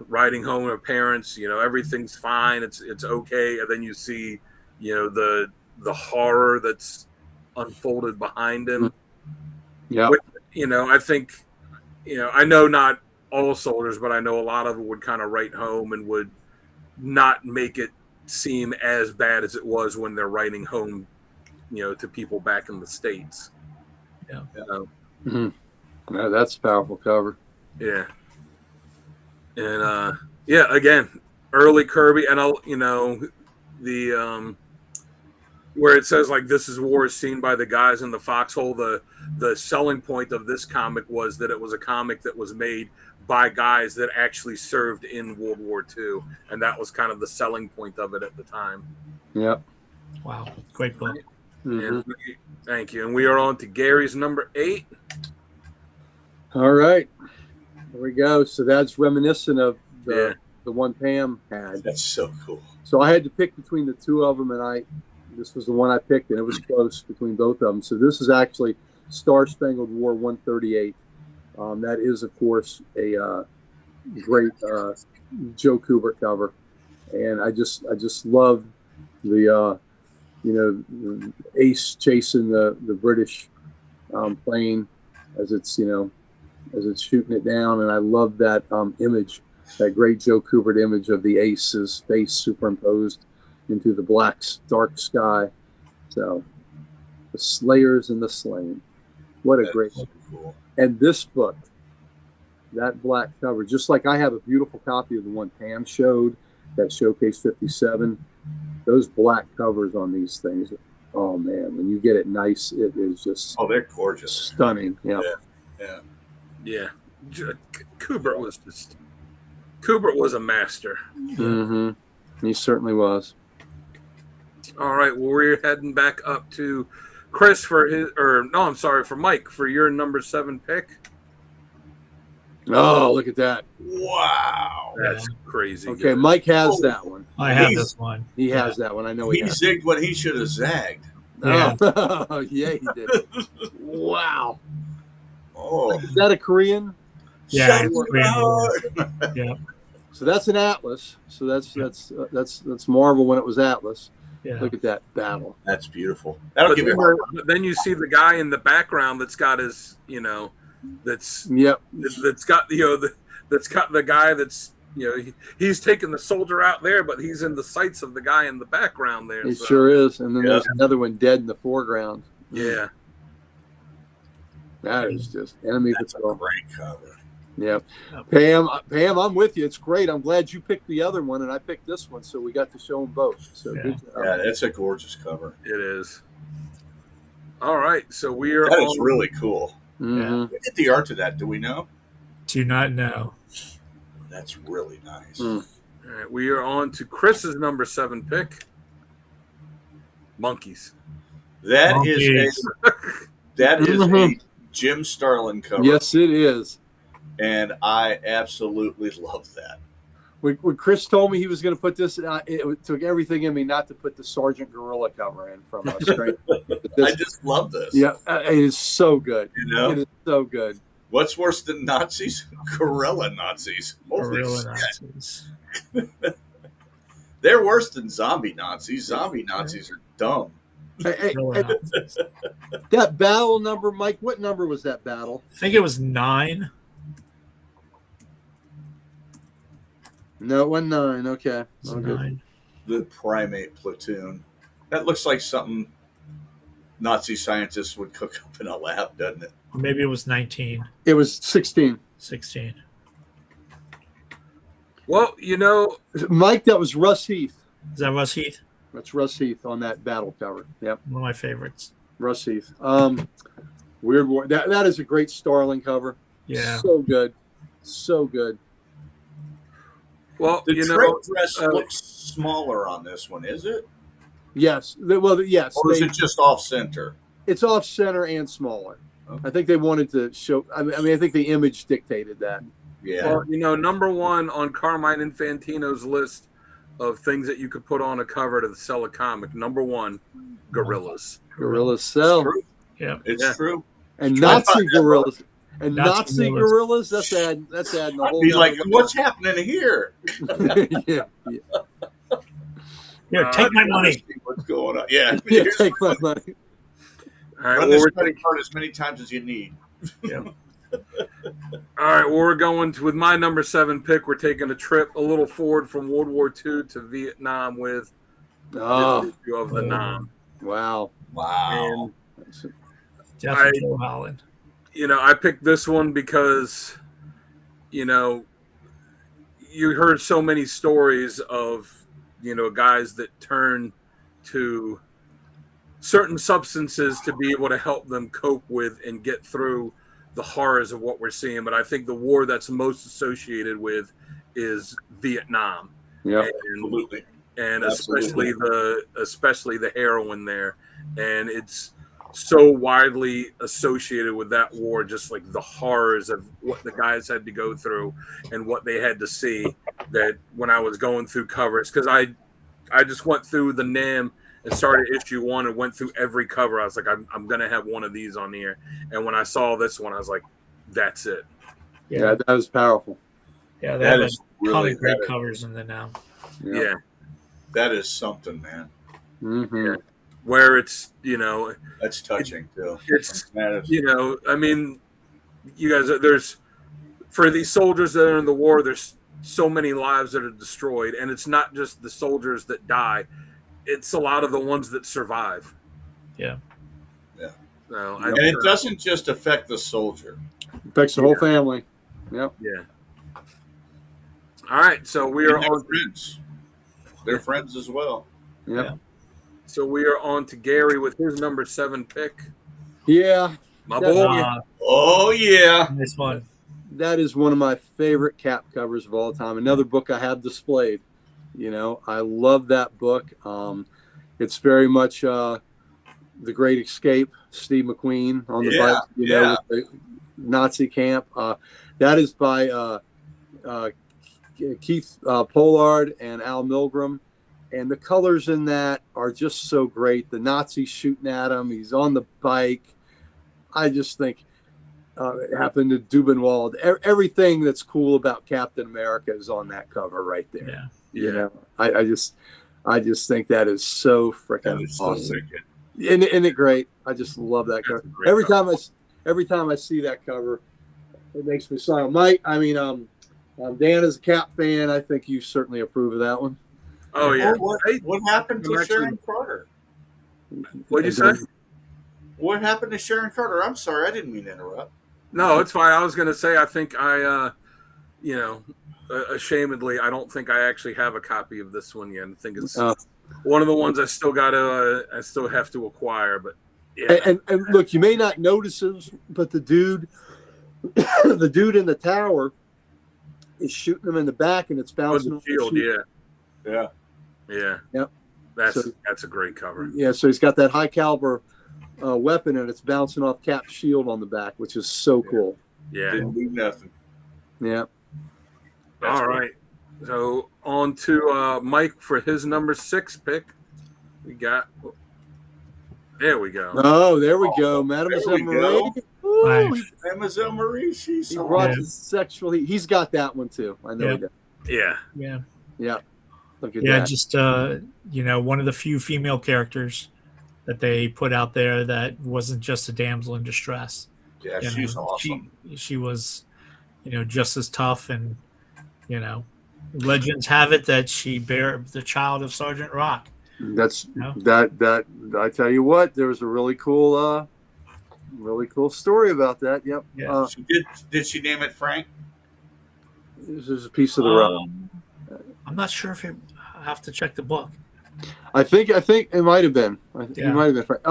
writing home to parents, everything's fine, it's okay, and then you see the horror that's unfolded behind him. Yeah. I think I know not all soldiers, but I know a lot of them would kind of write home and would not make it seem as bad as it was when they're writing home, to people back in the States. Yeah. Mm-hmm. No, that's a powerful cover. Yeah. And again, early Kirby, and the where it says like this is war is seen by the guys in the foxhole. The selling point of this comic was that it was a comic that was made by guys that actually served in World War II, and that was kind of the selling point of it at the time. Yep. Wow, great book. Mm-hmm. Thank you. And we are on to Gary's number 8. All right, there we go. So that's reminiscent of the one Pam had. That's so cool. So I had to pick between the two of them, and this was the one I picked, and it was close between both of them. So this is actually Star Spangled War 138. That is, of course, a great Joe Kubert cover, and I just love the the ace chasing the British plane as it's shooting it down, and I love that image, that great Joe Kubert image of the ace's face superimposed into the black dark sky. So the slayers and the slain. What a great book. Cool. And this book, that black cover, just like I have a beautiful copy of the one Pam showed, that Showcase 57. Those black covers on these things, oh man, when you get it nice, it is just they're gorgeous, stunning. Yeah. Kubert was a master. Mm-hmm. He certainly was. All right, well, we're heading back up to Chris for Mike for your number 7 pick. Oh, look at that! Wow, that's crazy. Okay, good. Mike has that one. I have this one. He has that one. I know he has. zigged when he should have zagged. Yeah. Oh, yeah, he did. Wow. Oh, Is that a Korean? Yeah. Shut Korean. Yeah. So that's an Atlas. So that's Marvel when it was Atlas. Yeah. Look at that battle. That's beautiful. That'll But give you. then you see the guy in the background that's got his, that's Yep. that's got that's got the guy that's he's taking the soldier out there, but he's in the sights of the guy in the background there. It sure is. And then there's another one dead in the foreground. Yeah. That is just enemy patrol. A great cover. Yep. Pam, I'm with you. It's great. I'm glad you picked the other one and I picked this one, so we got to show them both. So good job. Yeah, it's a gorgeous cover. It is. All right, so we are. That is really cool. Mm-hmm. Who did the art to that? Do we know? Do not know. That's really nice. Mm. All right, we are on to Chris's number 7 pick. Monkeys. That is a Jim Starlin cover. Yes, it is. And I absolutely love that. When Chris told me he was going to put this, it took everything in me not to put the Sergeant Gorilla cover in from us. Right? I just love this. Yeah, it is so good. It is so good. What's worse than Nazis? Gorilla Nazis. Gorilla Nazis. They're worse than zombie Nazis. Zombie Nazis are dumb. Hey, that battle number, Mike, what number was that battle? I think it was 9. No, it wasn't 9. Okay. It was 9. The primate platoon. That looks like something Nazi scientists would cook up in a lab, doesn't it? Or maybe it was 19. It was 16. 16. Well, Mike, that was Russ Heath. Is that Russ Heath? That's Russ Heath on that battle cover. Yep. One of my favorites. Russ Heath. Weird War. That is a great Starling cover. Yeah. So good. So good. Well, the trade dress looks smaller on this one, is it? Yes. Yes. Or is it just off center? It's off center and smaller. Okay. I think they wanted to show. I mean, I think the image dictated that. Yeah. Well, number 1 on Carmine Infantino's list of things that you could put on a cover to sell a comic. Number 1, gorillas. Gorillas sell. Yeah, it's true. And Nazi gorillas. And Nazi gorillas. That's adding a whole. Be like, what's happening here? Yeah. Here, take my money. What's going on? Yeah, take my money. All right, run this credit card as many times as you need. Yeah. All right, well, we're going with my number 7 pick. We're taking a trip a little forward from World War II to Vietnam with the issue of the Nam. Wow. Wow. Definitely Joe Holland. I picked this one because, you heard so many stories of, guys that turn to certain substances to be able to help them cope with and get through the horrors of what we're seeing. But I think the war that's most associated with is Vietnam. Yeah, absolutely. And especially the heroin there. And it's so widely associated with that war, just like the horrors of what the guys had to go through and what they had to see, that when I was going through covers, because I just went through the NAM and started issue 1 and went through every cover. I was like, I'm going to have one of these on here. And when I saw this one, I was like, that's it. Yeah, that was powerful. Yeah, that is really great covers in the now. Yeah. That is something, man. Mm-hmm. Yeah. Where it's, that's touching too. It's, I mean, you guys, there's, for these soldiers that are in the war, there's so many lives that are destroyed. And it's not just the soldiers that die. It's a lot of the ones that survive. Yeah. Yeah. So, and it doesn't just affect the soldier. It affects the whole family. Yep. Yeah. All right. So we are on. Friends. They're friends as well. Yeah. So we are on to Gary with his number 7 pick. Yeah. My That- boy. Oh yeah. Nice one. That is one of my favorite Cap covers of all time. Another book I have displayed. You know, I love that book. It's very much The Great Escape, Steve McQueen on the bike, you know, with the Nazi camp. That is by Keith Pollard and Al Milgram. And the colors in that are just so great. The Nazis shooting at him. He's on the bike. I just think it happened to Dubinwald. Everything that's cool about Captain America is on that cover right there. Yeah. You know, I just think that is so freaking awesome. Isn't it great? I just love that cover. Every time I see that cover, it makes me smile. Mike, I mean, Dan is a Cap fan. I think you certainly approve of that one. Oh yeah. What happened to Sharon Carter? What'd you say? What happened to Sharon Carter? I'm sorry, I didn't mean to interrupt. No, it's fine. I was going to say, I think ashamedly, I don't think I actually have a copy of this one yet. I think it's one of the ones I still have to acquire. But yeah. And look, you may not notice this, but the dude in the tower is shooting him in the back, and it's bouncing off the shield. Yeah. Yep. That's a great cover. Yeah, so he's got that high caliber weapon, and it's bouncing off Cap's shield on the back, which is so cool. Yeah. Didn't do nothing. Yeah. All right. So on to Mike for his number 6 pick. There we go. Oh, there we go. Mademoiselle Marie. Mademoiselle Marie, she's he brought his sexual. He's got that one too. I know he does. Yeah. Yeah. Look at that. Just one of the few female characters that they put out there that wasn't just a damsel in distress. Yeah, she's awesome. She was, just as tough, and legends have it that she bare the child of Sergeant Rock. That's that. I tell you what, there was a really cool story about that. Yep. Yeah. Did she name it Frank? This is a piece of the rock. I'm not sure if I have to check the book. I think it might have been. It might have been Frank.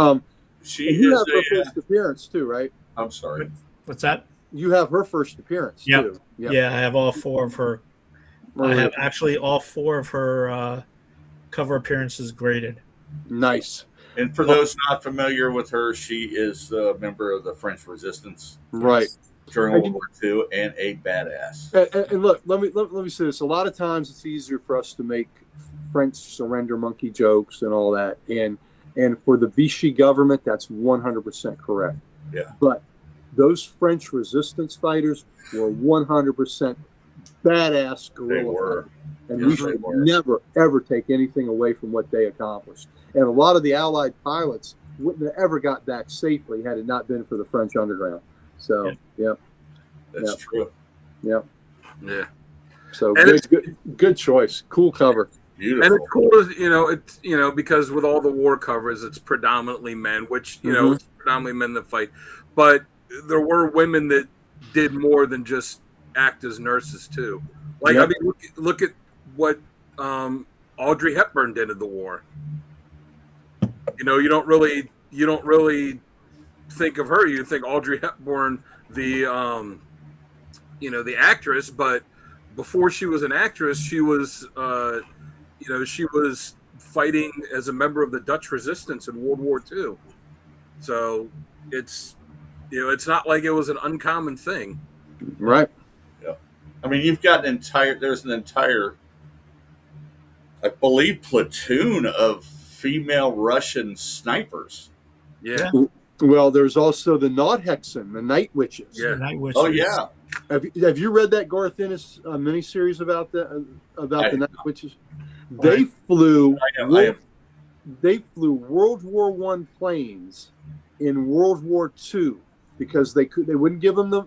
You have her first appearance too, right? I'm sorry. What's that? You have her first appearance too. Yep. Yeah, I have all 4 of her. I have actually all 4 of her cover appearances graded. Nice. And for those not familiar with her, she is a member of the French Resistance, right, during World War II, and a badass. And look, let me say this: a lot of times it's easier for us to make French surrender monkey jokes and all that, and for the Vichy government, that's 100% correct. Yeah. But those French resistance fighters were 100% badass guerrilla. They were. And we should never, ever take anything away from what they accomplished. And a lot of the Allied pilots wouldn't have ever got back safely had it not been for the French underground. So, That's true. Yep. Yeah. So good choice. Cool cover. Beautiful. And it's cool, it's because with all the war covers, it's predominantly men, which it's predominantly men that fight. But there were women that did more than just act as nurses too. Like I mean, look at what Audrey Hepburn did in the war. You don't really think of her. You think Audrey Hepburn, the the actress, but before she was an actress, she was she was fighting as a member of the Dutch resistance in World War II. So it's it's not like it was an uncommon thing. Right. Yeah. I mean, you've got there's an entire, I believe, platoon of female Russian snipers. Yeah. Well, there's also the Nordhexen, the Night Witches. Yeah. The Night Witches. Oh yeah. Have you read that Garth Ennis miniseries about the Night Witches? They flew. They flew World War I planes in World War II because they wouldn't give them the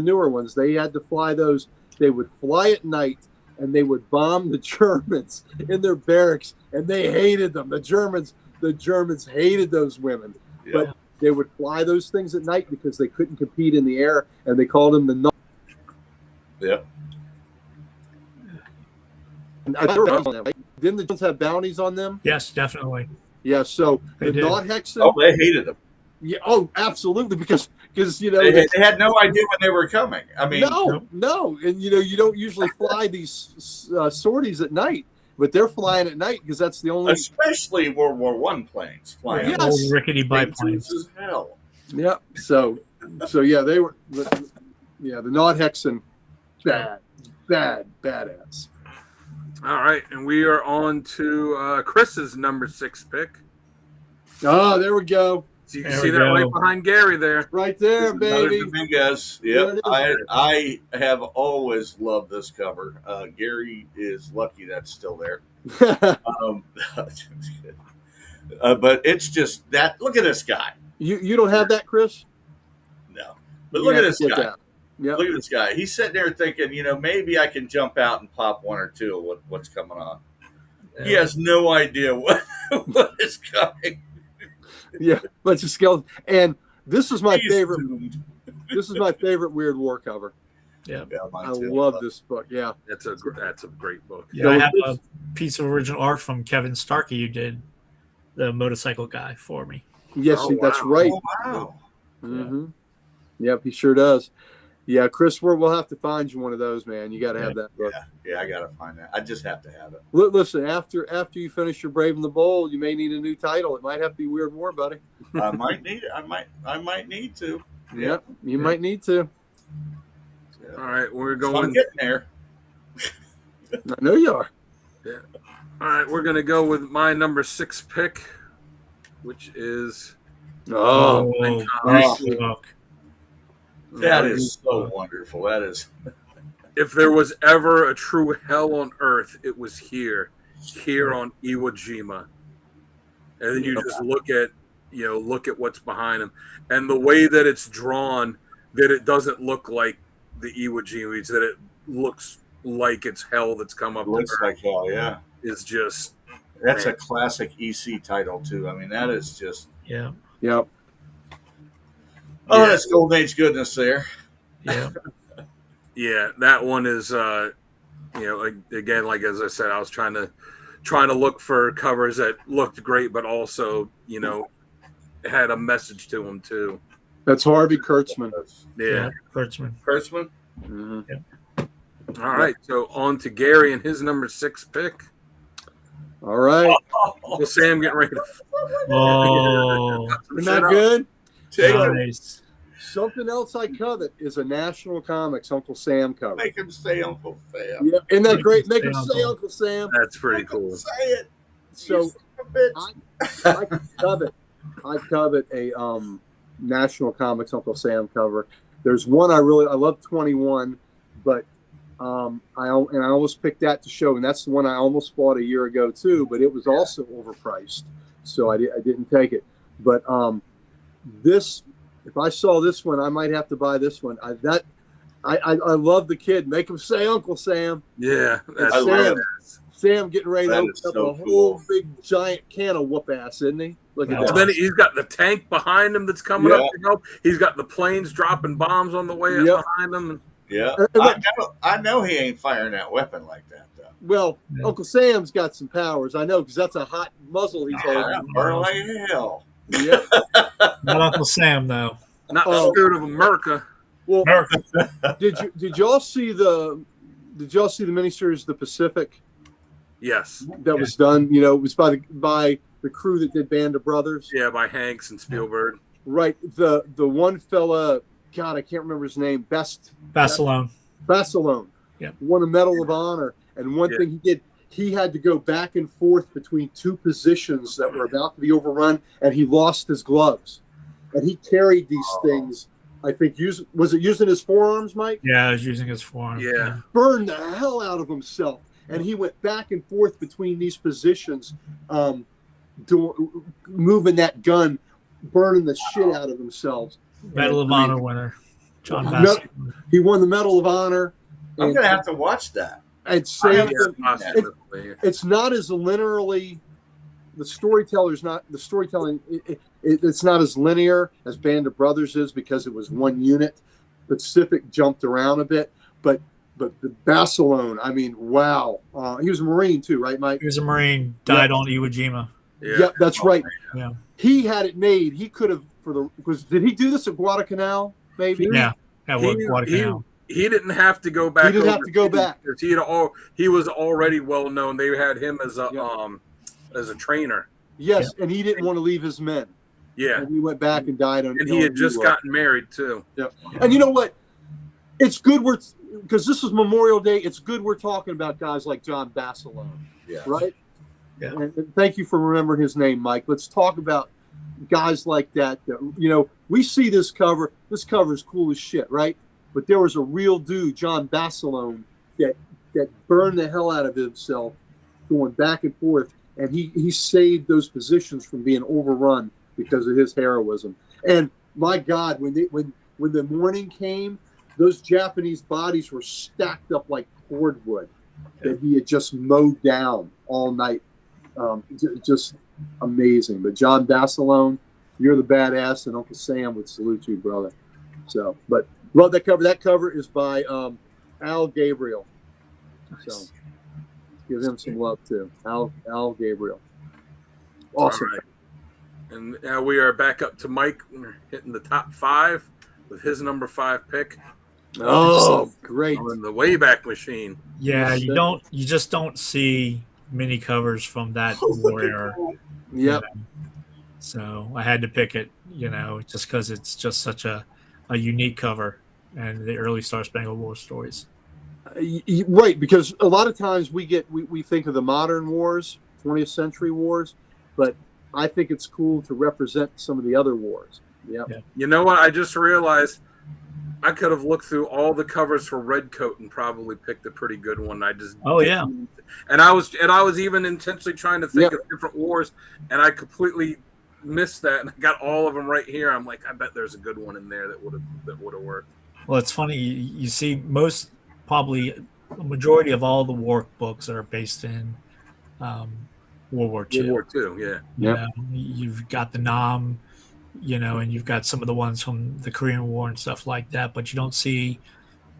newer ones. They had to fly those. They would fly at night and they would bomb the Germans in their barracks, and they hated them. The Germans hated those women, but they would fly those things at night because they couldn't compete in the air, and they called them the. Yeah. Didn't the Jones have bounties on them? Yes, definitely. Yeah. So They the did. not Hexen. Oh, they hated them. Yeah. Oh, absolutely. Because They had no idea when they were coming. I mean, no, and you don't usually fly these sorties at night, but they're flying at night because that's the only. especially World War One planes flying. Yes. Old rickety Dangerous biplanes. as hell. Yeah. So yeah, they were. Yeah, the not Hexen, badass. All right, and we are on to Chris's number 6 pick. Oh, there we go. So you can There see we that go. right behind Gary there. Right there, Another baby. Dominguez. There Yep. it is. I have always loved this cover. Gary is lucky that's still there. But it's just that. Look at this guy. You don't have that, Chris? No. But You look at have this to get guy. that. Yep. Look at this guy. He's sitting there thinking, maybe I can jump out and pop one or two of what's coming on. He has no idea what is coming. Yeah, bunch of skeletons. And this is my He's favorite. doomed. This is my favorite Weird War cover. Yeah. Yeah, mine I too. love this book. Yeah. That's a great book. Yeah, I have a piece of original art from Kevin Starkey who did the motorcycle guy for me. Yes, Oh, that's wow. right. Oh, wow. Mm-hmm. Yep, he sure does. Yeah, Chris, we'll have to find you one of those, man. You got to have that book. Yeah, I gotta find that. I just have to have it. Listen, after you finish your Brave and the Bold, you may need a new title. It might have to be Weird War, buddy. I might need it. I might need to. Yep, you might need to. All right, we're So I'm going. getting there. I know you are. All right, we're gonna go with my number 6 pick, which is Oh, great book. That is so wonderful. That is. If there was ever a true hell on earth, it was here on Iwo Jima. And then you just look at what's behind him, and the way that it's drawn, that it doesn't look like the Iwo Jima, that it looks like it's hell that's come up. Looks to like hell. Yeah. is just That's a classic EC title too. I mean, that is just. Yeah. yep. Oh, that's Golden Age goodness there. Yeah. yeah. That one is again, like as I said, I was trying to look for covers that looked great, but also had a message to them too. That's Harvey Kurtzman. Yeah. Kurtzman. Kurtzman. Mm-hmm. All right, so on to Gary and his number 6 pick. All right. Well, Sam getting ready to Oh, Isn't that good? Take it. nice. Something else I covet is a National Comics Uncle Sam cover. Make him say Uncle Sam. Yeah, isn't that great? Make him Say say Uncle. Uncle Sam. That's pretty Make him cool. Say it. So You son of a bitch. I covet a National Comics Uncle Sam cover. There's one I love 21, but I almost picked that to show, and that's the one I almost bought a year ago too. But it was also overpriced, so I didn't take it. But this, if I saw this one, I might have to buy this one. I love the kid. Make him say Uncle Sam. Yeah, that's I love Sam. Sam getting ready to That open is up so a whole cool. big giant can of whoop ass, isn't he? Look at Wow. that. Then he's got the tank behind him that's coming Yeah. up to help. He's got the planes dropping bombs on the way Yep. up behind him. Yeah. And I know he ain't firing that weapon like that though. Well, Yeah. Uncle Sam's got some powers. I know because that's a hot muzzle he's Yeah, holding. burn like hell. Yeah. Not Uncle Sam though. Not the Oh. spirit of America. Well, did y'all see the miniseries The Pacific Yes. that was done? It was by the crew that did Band of Brothers. Yeah, by Hanks and Spielberg. Right. The one fella, God, I can't remember his name. Barcelona. Barcelona. Yeah. Won a Medal of Honor. And one Yeah. thing he did, he had to go back and forth between two positions that were about to be overrun, and he lost his gloves. And he carried these things, I think, was it using his forearms, Mike? Yeah, I was using his form. Yeah. Burned the hell out of himself. And he went back and forth between these positions, moving that gun, burning the shit out of himself. Medal of Honor winner, John No. Barcelona. He won the Medal of Honor. I'm And, gonna have to watch that. and Yeah, Sam, possibly. it's not as linearly. The storytelling. It's not as linear as Band of Brothers is because it was one unit. Pacific jumped around a bit, but but the Barcelona, I mean, wow. He was a Marine too, right, Mike? He was a Marine, died on Iwo Jima. Yeah. Yep, that's right. Yeah. He had it made. He could have did he do this at Guadalcanal? Maybe. Yeah. At He, Guadalcanal. he didn't have to go back. He didn't have to go back. He was already well known. They had him as a Yeah. as a trainer. Yes, and he didn't want to leave his men. Yeah, And he went back and died on. and he had just gotten married too. Yeah, and you know what? It's good because this is Memorial Day. It's good we're talking about guys like John Barcelona, Yeah. right? Yeah. And thank you for remembering his name, Mike. Let's talk about guys like that. We see this cover. This cover is cool as shit, right? But there was a real dude, John Barcelona, that burned the hell out of himself, going back and forth, and he saved those positions from being overrun because of his heroism. And my God, when the morning came, those Japanese bodies were stacked up like cordwood that he had just mowed down all night. Just amazing. But John Barcelona, you're the badass, and Uncle Sam would salute you, brother. So, but love that cover. That cover is by Al Gabriel. So give him some love too. Al Gabriel. Awesome. All right. And now we are back up to Mike. We're hitting the top 5 with his number 5 pick. Oh, great. On the Wayback Machine. Yeah, you just don't see many covers from that war era. Yep. So I had to pick it, just because it's just such a unique cover, and the early Star Spangled War stories. Right, because a lot of times we think of the modern wars, 20th century wars, but I think it's cool to represent some of the other wars. Yep. Yeah. You know what? I just realized I could have looked through all the covers for Redcoat and probably picked a pretty good one. I just didn't. And I was even intentionally trying to think Yep. of different wars, and I completely missed that. And I got all of them right here. I'm like, I bet there's a good one in there that would have worked. Well, it's funny. You see probably a majority of all the war books are based in World War II. World War II, yeah. Yep. You've got the Nam, and you've got some of the ones from the Korean War and stuff like that, but you don't see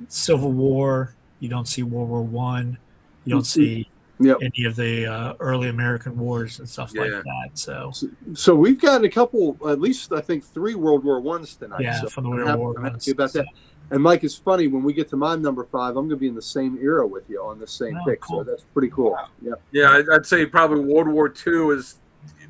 Civil War, you don't see World War One, you don't see any of the early American wars and stuff like that. So we've got a couple, at least I think 3 World War Ones tonight. Yeah, so from the World War I'm Ones. happy about that. And Mike, it's funny when we get to my number 5, I'm going to be in the same era with you on the same pick. Cool. So that's pretty cool. Yeah. Yeah, I'd say probably World War II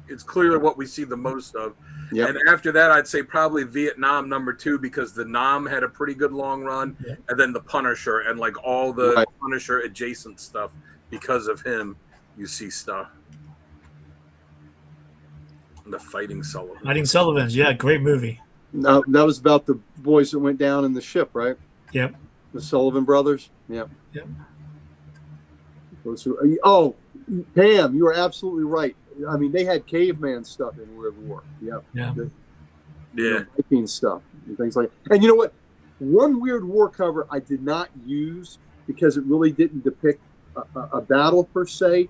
it's clearly what we see the most of. Yep. And after that, I'd say probably Vietnam number 2 because the Nam had a pretty good long run, and then the Punisher and like all the Punisher adjacent stuff. Because of him, you see stuff. The Fighting Sullivan. Fighting Sullivans, yeah, great movie. No, that was about the boys that went down in the ship, right? Yep. The Sullivan brothers. Yep. Yep. Oh, Pam, you are absolutely right. I mean, they had caveman stuff in World War. Yep. Yeah. Viking stuff and things like that. And you know what? One weird war cover I did not use because it really didn't depict a battle per se.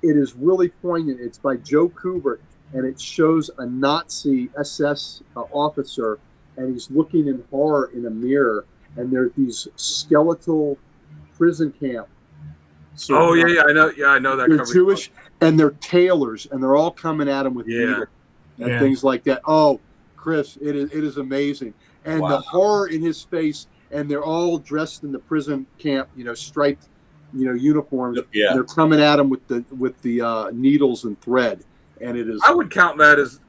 It is really poignant. It's by Joe Kubert, and it shows a Nazi SS officer, and he's looking in horror in a mirror, and there's these skeletal prison camp. So, I know that. They're Jewish, and they're tailors, and they're all coming at him with needles and things like that. Oh, Chris, it is amazing, and the horror in his face, and they're all dressed in the prison camp, striped, uniforms. Yeah, they're coming at him with the needles and thread. And it is. I would count that as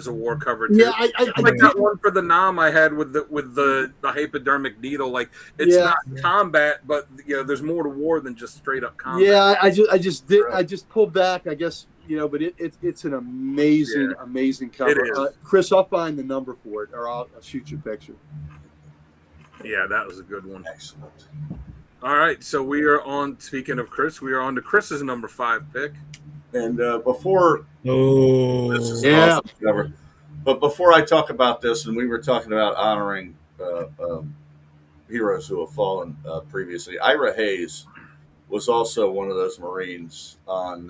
a war cover too. Yeah, I like that one for the Nam I had with the hypodermic needle. Like it's not combat, but there's more to war than just straight up combat. Yeah, I just pulled back. I guess but it's an amazing cover. It is. Chris, I'll find the number for it, or I'll shoot you a picture. Yeah, that was a good one. Excellent. All right, so we are on. Speaking of Chris, we are on to Chris's number 5 pick. And before this is awesome cover. But before I talk about this, and we were talking about honoring heroes who have fallen previously, Ira Hayes was also one of those Marines on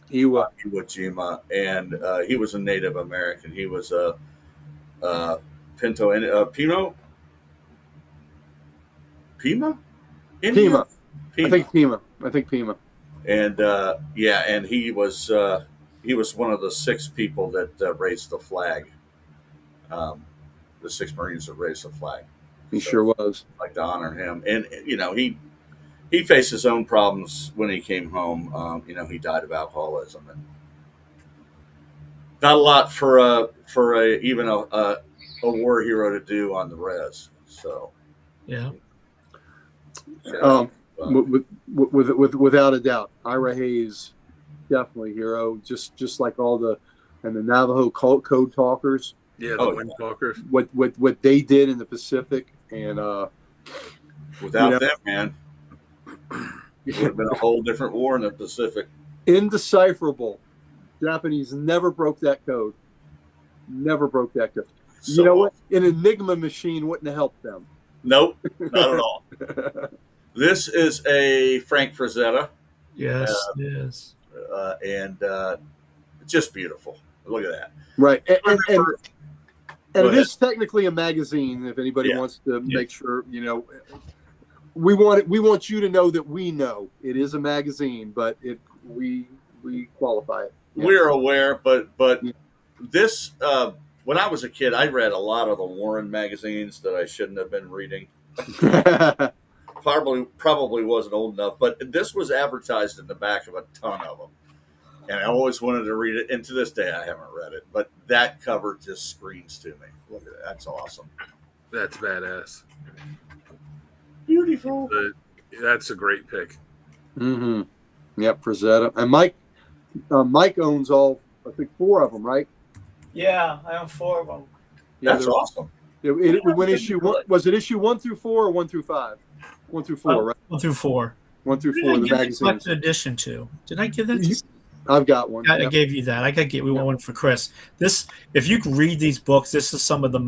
Iwo Jima, and he was a Native American. He was a Pima? Pima. I think Pima. And and he was one of the 6 people that raised the flag. The 6 Marines that raised the flag. He sure was. I'd like to honor him, and he faced his own problems when he came home. He died of alcoholism, and not a lot for even a war hero to do on the res. So Yeah. Without a doubt, Ira Hayes, definitely hero. Just like all the Navajo code talkers. Yeah, the wind talkers. What they did in the Pacific, and without them, man, it would have been a whole different war in the Pacific. Indecipherable. Japanese never broke that code. Never broke that code. So, you know what? An Enigma machine wouldn't have helped them. Nope, not at all. This is a Frank Frazetta. Yes, it is. And just beautiful. Look at that. Right. And it is technically a magazine. If anybody wants to make sure, we want you to know that we know it is a magazine, but we qualify it. Yeah. We're aware, but this when I was a kid, I read a lot of the Warren magazines that I shouldn't have been reading. Probably wasn't old enough, but this was advertised in the back of a ton of them. And I always wanted to read it. And to this day, I haven't read it. But that cover just screams to me. Look at that. That's awesome. That's badass. Beautiful. That's a great pick. Mm-hmm. Yep, Frazetta. And Mike owns all, I think, 4 of them, right? Yeah, I own 4 of them. Yeah, that's awesome. When issue one, was it issue 1 through 4 or 1 through 5? 1 through 4, right? 1 through 4. 1 through 4. The magazines. Edition 2. Did I give that to you? I've got one. I gave you that. We want one for Chris. This, if you read these books, this is some of the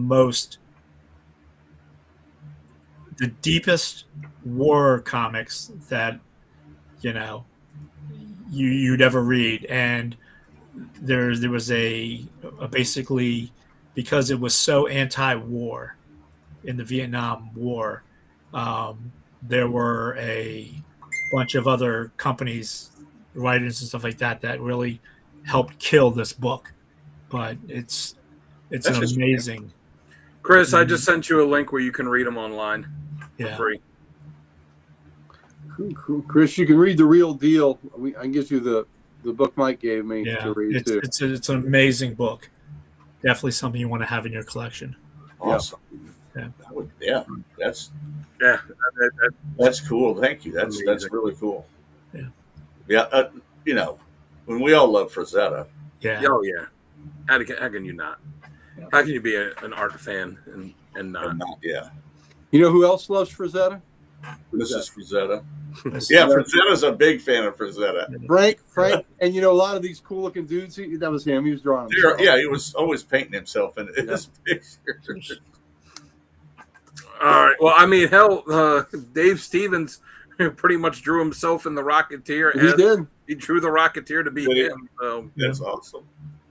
deepest war comics that you'd ever read. And there was a basically, because it was so anti-war in the Vietnam War, there were a bunch of other companies, writers and stuff like that really helped kill this book. But it's an amazing. Chris, I just sent you a link where you can read them online for free. Cool. Chris, you can read The Real Deal. I can get you the book Mike gave me to read too. It's an amazing book. Definitely something you want to have in your collection. Awesome. Yeah. That's cool. Thank you. That's really cool. Yeah. Yeah. When we all love Frazetta. Yeah. Oh yeah. How can you not? Yeah. How can you be an art fan and not? Yeah. You know who else loves Frazetta? Mrs. Frazetta. Yeah, Frazetta's a big fan of Frazetta. Frank, and a lot of these cool looking dudes. That was him. He was drawing himself. Yeah, he was always painting himself in his pictures. All right. Well, I mean, hell, Dave Stevens pretty much drew himself in the Rocketeer. He did. He drew the Rocketeer to be him. So. That's awesome.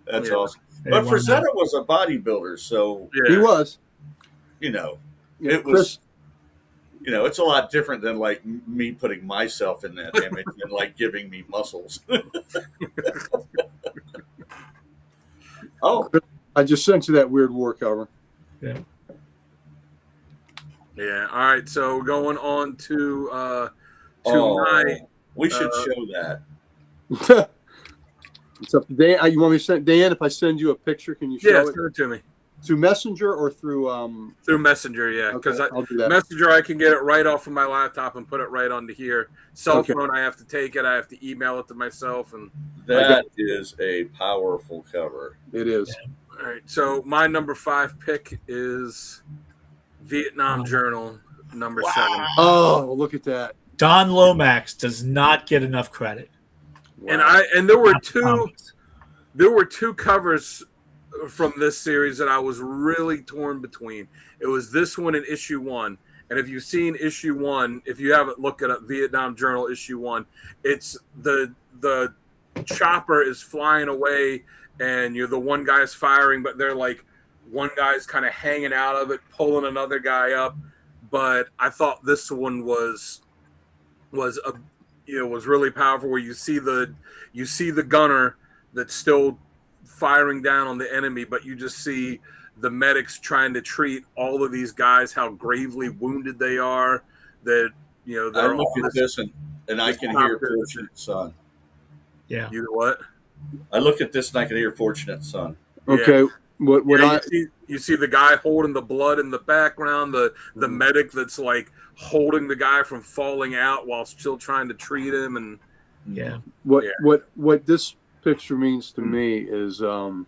That's awesome. But Frazetta was a bodybuilder, so he was. It was. It's a lot different than like me putting myself in that image and like giving me muscles. Oh, I just sent you that weird war cover. Yeah. Yeah. All right. So going on to we should show that. It's up to Dan. You want me to send Dan? If I send you a picture, can you show it? Send it to me. Through Messenger or through through Messenger, yeah. Because I'll do that. Messenger, I can get it right off of my laptop and put it right onto here. Cell phone, I have to take it. I have to email it to myself, and that is a powerful cover. It is. Yeah. All right. So my number 5 pick is Vietnam Journal number 7. Oh, look at that. Don Lomax does not get enough credit. Wow. And there were two covers from this series that I was really torn between. It was this one and issue 1. And if you've seen issue 1, if you haven't looked at Vietnam Journal issue 1, it's the chopper is flying away and the one guy's firing, but they're like one guy's kind of hanging out of it, pulling another guy up. But I thought this one was was was really powerful. Where you see the gunner that's still firing down on the enemy, but you just see the medics trying to treat all of these guys, how gravely wounded they are. That I they're look all at this and I this can hear chopper- Fortunate Son. Yeah. You know what? I look at this and I can hear Fortunate Son. Okay. You see the guy holding the blood in the background, the medic that's like holding the guy from falling out while still trying to treat him, and Yeah. what this picture means to me is a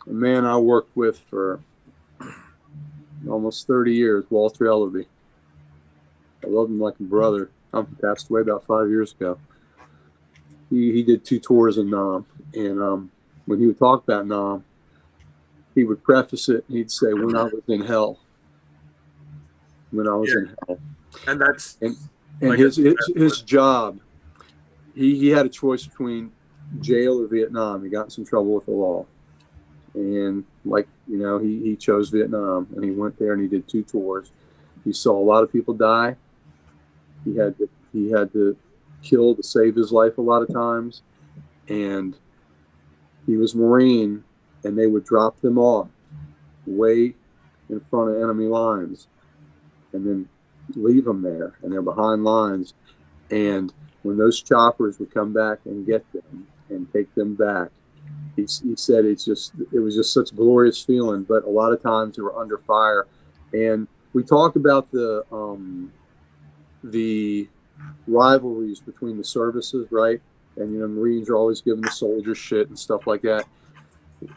man I worked with for almost 30 years, Walter Ellaby. I love him like a brother. He passed away about 5 years ago. He did 2 tours in Nam, and when he would talk about Nam, he would preface it and he'd say, "When I was in hell." When I was in hell. And that's and like his job, he had a choice between jail or Vietnam. He got in some trouble with the law. And he chose Vietnam, and he went there and he did 2 tours. He saw a lot of people die. He had to kill to save his life a lot of times. And he was Marine, and they would drop them off way in front of enemy lines and then leave them there, and they're behind lines. And when those choppers would come back and get them and take them back, he said it was just such a glorious feeling. But a lot of times they were under fire. And we talk about the rivalries between the services, right? And Marines are always giving the soldiers shit and stuff like that.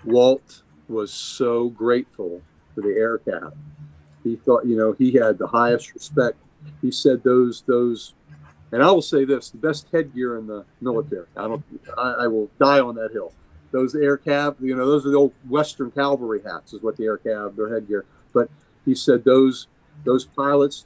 Walt was so grateful for the air cap. He thought, he had the highest respect. He said those, and I will say this: the best headgear in the military. I will die on that hill. Those air cab, those are the old Western cavalry hats, is what the air cab, their headgear. But he said those pilots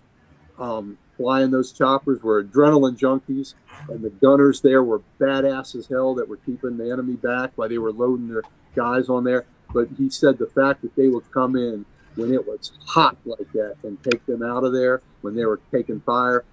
flying those choppers were adrenaline junkies, and the gunners there were badass as hell that were keeping the enemy back while they were loading their guys on there. But he said the fact that they would come in when it was hot like that and take them out of there when they were taking fire,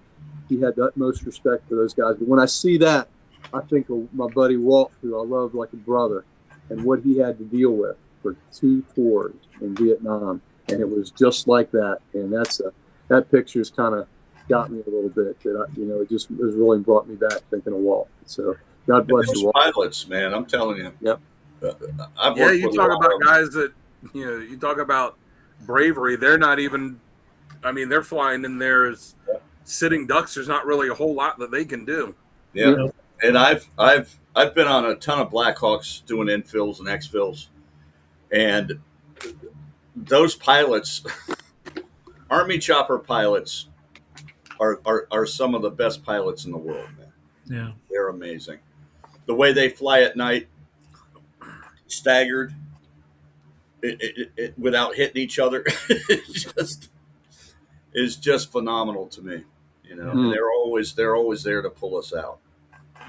he had the utmost respect for those guys. But when I see that, I think of my buddy Walt, who I love like a brother, and what he had to deal with for 2 tours in Vietnam. And it was just like that. And that picture's kind of got me a little bit. That it really brought me back thinking of Walt. So God bless you, Walt. Pilots, man, I'm telling you. Yep. You talk about guys that you talk about bravery. They're not even. I mean, they're flying in there as sitting ducks. There's not really a whole lot that they can do. Yeah, and I've been on a ton of Blackhawks doing infills and exfills, and those pilots, Army chopper pilots, are some of the best pilots in the world, man. Yeah, they're amazing. The way they fly at night, staggered, without hitting each other, is just phenomenal to me. And they're always there to pull us out.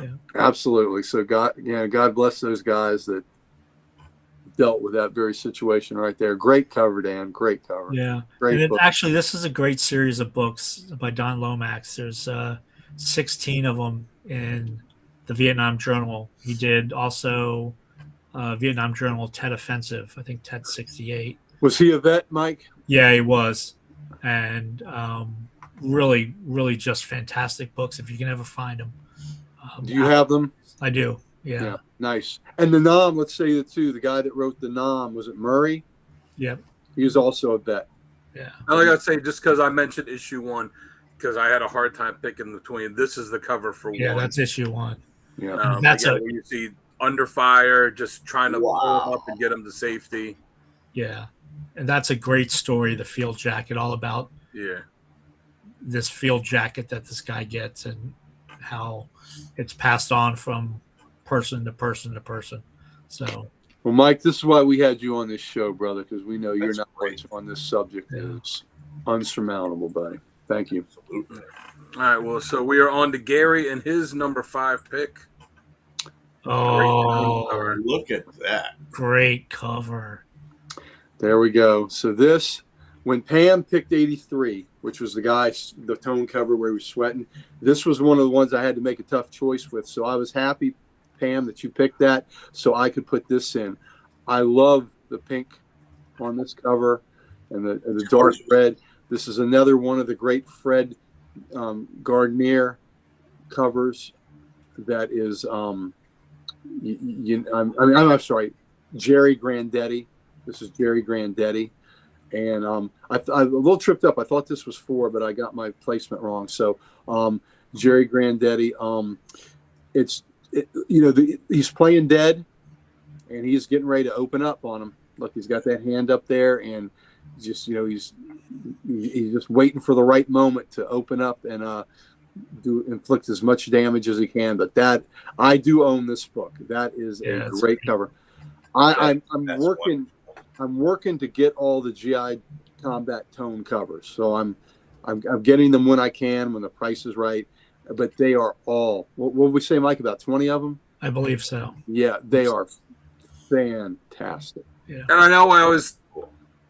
Yeah, absolutely. So God bless those guys that dealt with that very situation right there. Great cover, Dan. Great cover. Yeah. Great book. Actually, this is a great series of books by Don Lomax. There's 16 of them in the Vietnam Journal. He did also Vietnam Journal Tet Offensive. I think Tet 68. Was he a vet, Mike? Yeah, he was. And really, really just fantastic books if you can ever find them. Do you have them? I do. Yeah. Nice. And the Nam, let's say the guy that wrote the Nam, was it Murray? Yep. He was also a vet. Yeah. I gotta say, just because I mentioned issue 1, because I had a hard time picking between. This is the cover for 1. Yeah, that's issue 1. Yeah. That's where you see under fire, just trying to pull him up and get him to safety. Yeah. And that's a great story, the field jacket, all about this field jacket that this guy gets and how it's passed on from person to person to person. So, well, Mike, this is why we had you on this show, brother, because we know your knowledge on this subject is unsurmountable, buddy. Thank you. Absolutely. All right, well, so we are on to Gary and his number 5 pick. Oh, look at that. Great cover. There we go. So this when Pam picked 83, which was the tone cover where he was sweating, this was one of the ones I had to make a tough choice with. So I was happy, Pam, that you picked that so I could put this in. I love the pink on this cover and the dark red. This is another one of the great Fred Gardner covers that is, I'm sorry, Jerry Grandetti. This is Jerry Grandetti. And I'm a little tripped up. I thought this was 4, but I got my placement wrong. So Jerry Grandetti, he's playing dead, and he's getting ready to open up on him. Look, he's got that hand up there, and just he's just waiting for the right moment to open up and inflict as much damage as he can. But that I do own this book. That is a great cover. I'm working to get all the GI Combat tone covers, so I'm getting them when I can, when the price is right. But they are all, what would we say, Mike, about 20 of them? I believe so. Yeah, they are fantastic. Yeah. And I know I always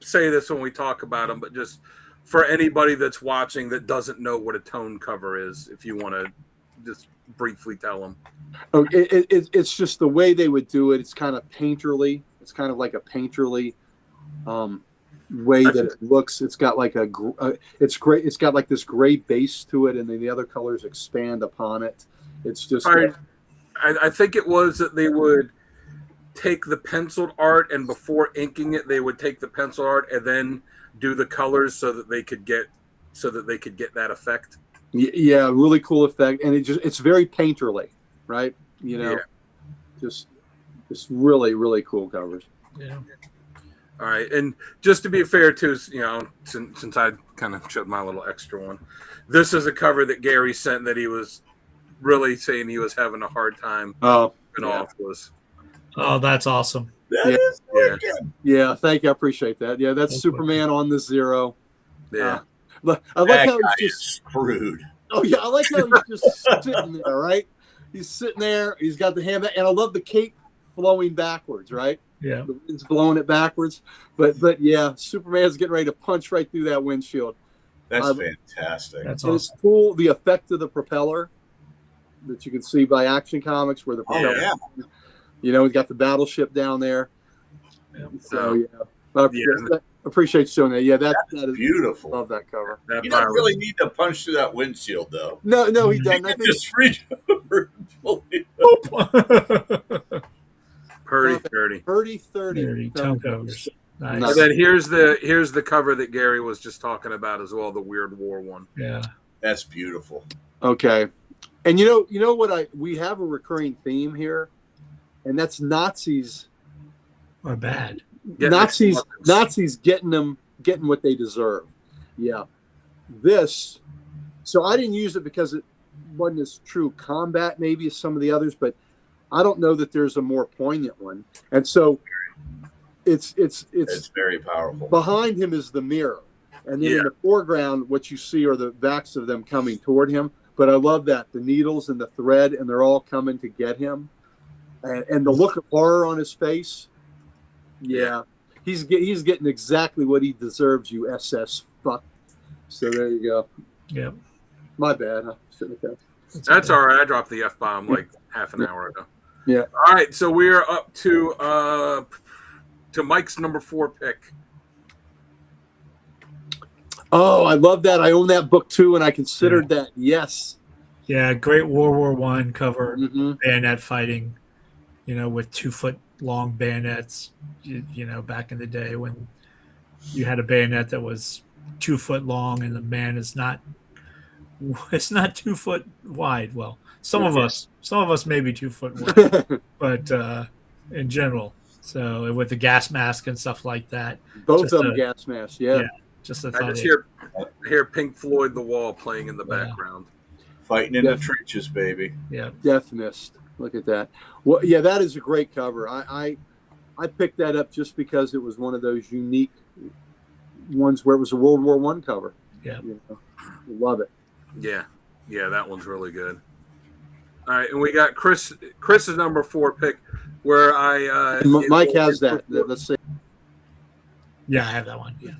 say this when we talk about them, but just for anybody that's watching that doesn't know what a tone cover is, if you want to just briefly tell them. Oh, it's just the way they would do it. It's kind of painterly. It's kind of like a painterly way that it looks. It's got like it's great. It's got like this gray base to it, and then the other colors expand upon it. It's just. I think it was that they would take the penciled art, and before inking it, they would take the pencil art and then do the colors so that they could get that effect. Yeah, really cool effect, and it's very painterly, right? Just really, really cool covers. Yeah. All right, and just to be fair too, since I kind of showed my little extra one, this is a cover that Gary sent that he was really saying he was having a hard time. Off was. Oh, that's awesome. Yeah, thank you. I appreciate that. Yeah, that's Superman on the Zero. Yeah. I like how he's he's just screwed. Oh yeah, I like how he's just sitting there, right? He's sitting there. He's got the hand, and I love the cape flowing backwards, right? Yeah, the wind's blowing it backwards. But yeah, Superman's getting ready to punch right through that windshield. That's fantastic. That's awesome. It's cool. The effect of the propeller that you can see by Action Comics, where the propeller, he's got the battleship down there. Yeah. So I appreciate you showing that. Yeah, that is beautiful. Love that cover. You don't really need to punch through that windshield, though. No, he doesn't. I think just reach over and pull it. Purdy 30 tone covers. Nice. And then here's the cover that Gary was just talking about as well, the Weird War one. Yeah, that's beautiful. Okay, and you know what we have a recurring theme here, and that's Nazis are bad. Nazis getting what they deserve. Yeah, so I didn't use it because it wasn't as true combat maybe as some of the others, but I don't know that there's a more poignant one. And so it's very powerful. Behind him is the mirror, and then in the foreground, what you see are the backs of them coming toward him. But I love that the needles and the thread, and they're all coming to get him, and the look of horror on his face. Yeah, he's getting exactly what he deserves. You SS fuck. So there you go. Yeah, my bad. I shouldn't have. That's all right. I dropped the F-bomb like half an hour ago. Yeah. All right, so we are up to Mike's number 4 pick. Oh, I love that. I own that book too, and I considered that. Yes. Yeah, great World War I cover, bayonet fighting, with 2-foot long bayonets. Back in the day when you had a bayonet that was 2 foot long and the man is not. It's not 2 foot wide. Well, some of us may be 2 foot wide, but in general. So with the gas mask and stuff like that. Both of them gas masks, yeah. Just I just hear Pink Floyd The Wall playing in the background. Fighting in the trenches, baby. Yeah. Definist. Look at that. Well, yeah, that is a great cover. I picked that up just because it was one of those unique ones where it was a World War I cover. Yeah. Love it. Yeah, that one's really good. All right, and we got Chris's number 4 pick, where Mike has that. Let's see. Yeah, I have that one. Yeah.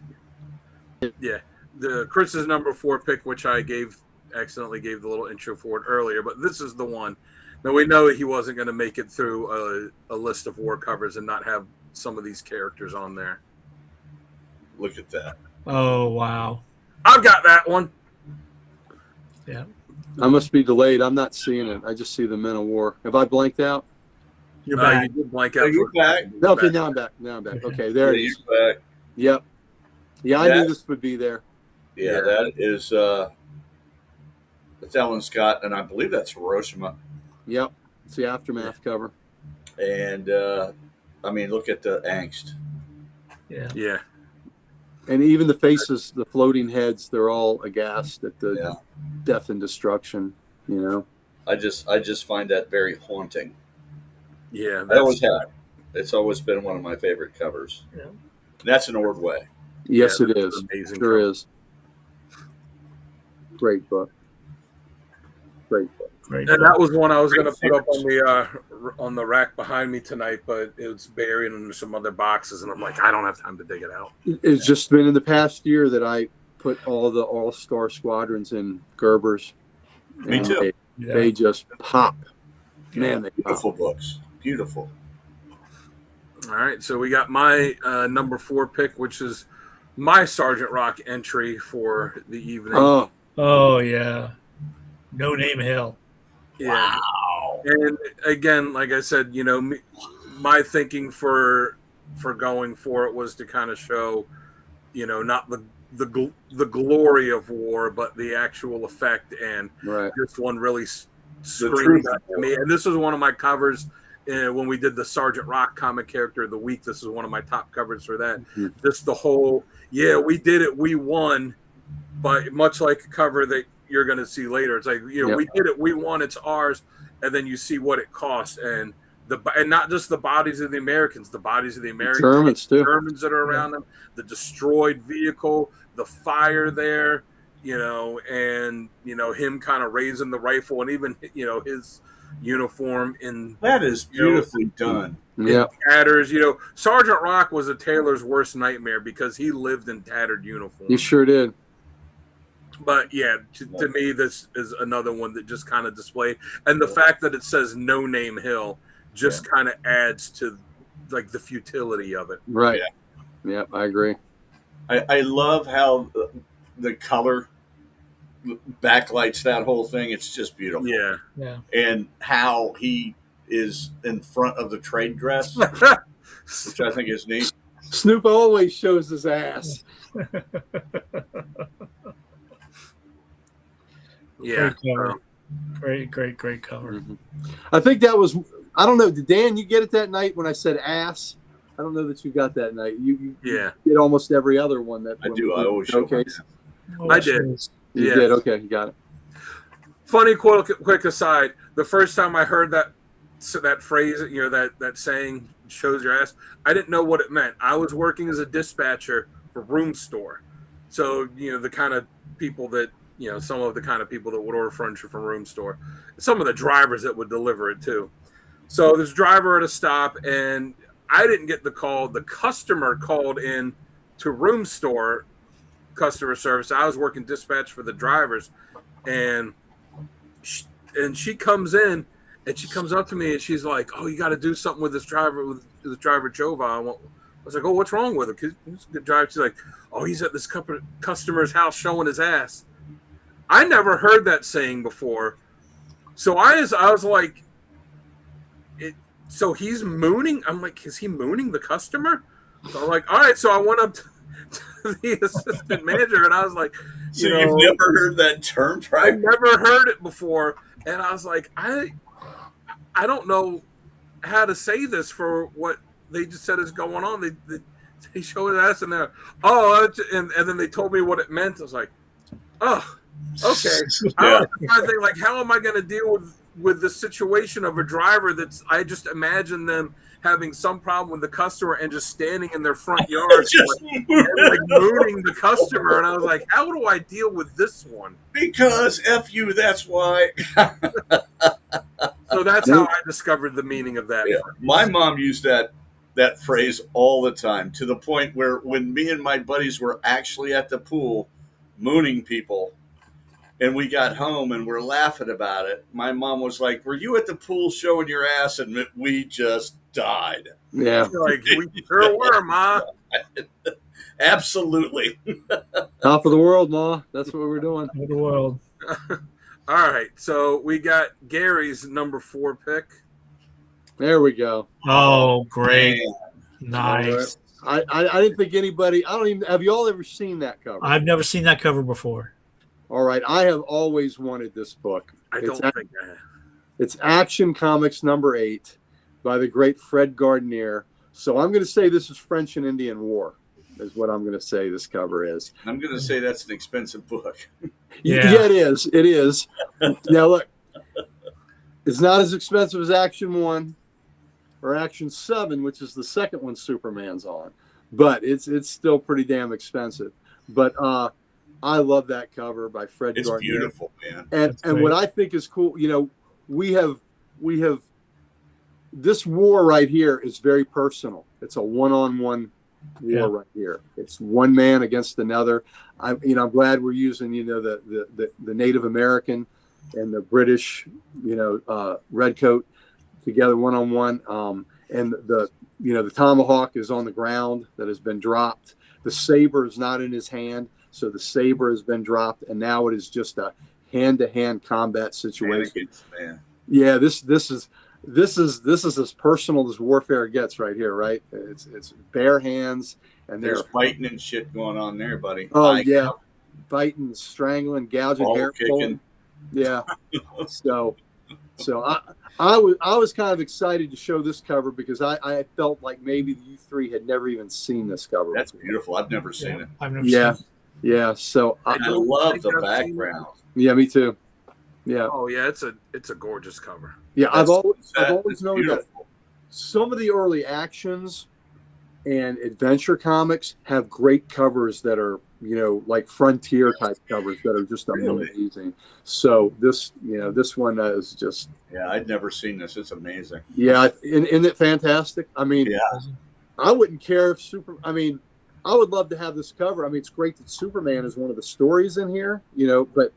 Yeah, the Chris's number 4 pick, which I accidentally gave the little intro for it earlier, but this is the one. Now we know he wasn't going to make it through a list of war covers and not have some of these characters on there. Look at that. Oh, wow. I've got that one. Yeah. I must be delayed. I'm not seeing it. I just see the Men of War. Have I blanked out? You're back. You did blank Are out. you back? Okay, now I'm back. Now I'm back. Okay, there it is. You're back. Yep. Yeah, I knew this would be there. Yeah, that is that's Alan Scott, and I believe that's Hiroshima. Yep. It's the Aftermath cover. And I mean, look at the angst. Yeah. Yeah. And even the faces, the floating heads, they're all aghast at the death and destruction, you know. I just find that very haunting. Yeah. I always have. It's always been one of my favorite covers. Yeah. And that's an Ordway. Yes, Yeah, it that's is. amazing Sure cover. is. Great book. Great book. Great. And that was one I was going to put up on the rack behind me tonight, but it was buried under some other boxes, and I'm like, I don't have time to dig it out. It's just been in the past year that I put all the All-Star Squadrons in Gerber's. Me and too. They just pop. Man, they pop. Beautiful books. Beautiful. All right, so we got my number 4 pick, which is my Sergeant Rock entry for the evening. Oh, yeah. No Name Hill. Yeah. Wow. And again, like I said, you know, my thinking for going for it was to kind of show, you know, not the glory of war, but the actual effect. And this one really screamed out to me. And this was one of my covers when we did the Sergeant Rock comic character of the week. This is one of my top covers for that. Mm-hmm. Just the whole, we did it, we won, but much like a cover that you're going to see later, it's like, you know, we did it, we won, it's ours, and then you see what it cost, and not just the bodies of the Americans, the bodies of the Americans, Germans too, Germans that are around them, the destroyed vehicle, the fire there, you know, and you know him kind of raising the rifle, and even you know his uniform in that is beautifully done. Yeah, tatters. You know, Sergeant Rock was a tailor's worst nightmare because he lived in tattered uniforms. He sure did. But yeah, to me, this is another one that just kind of displayed, and the fact that it says No Name Hill just kind of adds to like the futility of it. Right. Yeah, I agree. I love how the color backlights that whole thing. It's just beautiful. Yeah. Yeah. And how he is in front of the trade dress, which I think is neat. Snoop always shows his ass. Yeah. Great cover. Mm-hmm. I think that was, I don't know, did Dan, you get it that night when I said ass? I don't know that you got that night. You get almost every other one. That I do. I always showcase. I did. You did. Okay, you got it. Funny quick aside. The first time I heard that phrase, you know, that saying shows your ass, I didn't know what it meant. I was working as a dispatcher for Room Store, so you know the kind of people that some of the kind of people that would order furniture from Room Store, some of the drivers that would deliver it too. So this driver at a stop, and I didn't get the call. The customer called in to Room Store customer service. I was working dispatch for the drivers, and she comes in, and she comes up to me, and she's like, "Oh, you got to do something with this driver, Jova." I was like, "Oh, what's wrong with him?" Because he's a good driver. She's like, "Oh, he's at this customer's house showing his ass." I never heard that saying before, so I was like, so he's mooning? I'm like, is he mooning the customer? So I'm like, all right. So I went up to the assistant manager, and I was like, so you've never heard that term, right? I never heard it before, and I was like, I don't know how to say this for what they just said is going on. They showed us, and they're and then they told me what it meant. I was like, oh, okay. I was trying to think, like, how am I going to deal with the situation of a driver I just imagine them having some problem with the customer and just standing in their front yard and mooning the customer. And I was like, how do I deal with this one? Because F you, that's why. So that's how I discovered the meaning of that. Yeah. My mom used that that phrase all the time, to the point where when me and my buddies were actually at the pool mooning people and we got home and we're laughing about it, my mom was like, "Were you at the pool showing your ass?" And we just died. Yeah. Like, we sure were, Ma. Absolutely. Top of the world, Ma. That's what we're doing. Of the world. All right, so we got Gary's number 4 pick. There we go. Oh, great. Man. Nice. I didn't think anybody. I don't even. Have you all ever seen that cover? I've never seen that cover before. All right. I have always wanted this book. I don't think I have. It's Action Comics number 8 by the great Fred Gardner. So I'm going to say this is French and Indian War, is what I'm going to say this cover is. I'm going to say that's an expensive book. Yeah, it is. It is. Now, look, it's not as expensive as Action 1 or Action 7, which is the second one Superman's on, but it's still pretty damn expensive. But I love that cover by Fred It's Gardner. beautiful, man. And what I think is cool, we have this war right here is very personal. It's a one-on-one war right here. It's one man against another. I'm glad we're using the Native American and the British redcoat together one-on-one. And the tomahawk is on the ground that has been dropped. The saber is not in his hand, so the saber has been dropped, and now it is just a hand-to-hand combat situation. Man. Yeah, this is as personal as warfare gets right here, right? It's bare hands, and There's fighting and shit going on there, buddy. Oh yeah, biting, strangling, gouging, Ball hair kicking. pulling. Yeah. So I was kind of excited to show this cover because I felt like maybe you three had never even seen this cover. That's before. beautiful. I've never seen it. I've never seen it. Yeah. So I love the background. Yeah, me too. Yeah. Oh yeah, it's a gorgeous cover. Yeah, I've always It's known that beautiful. some of the early actions and adventure comics have great covers that are, like frontier type covers that are just Really? amazing. So this one is just, Yeah, I'd never seen this. It's amazing. yeah. Isn't it fantastic? I mean, Yeah. I wouldn't care if I would love to have this cover. I mean, it's great that Superman is one of the stories in here, but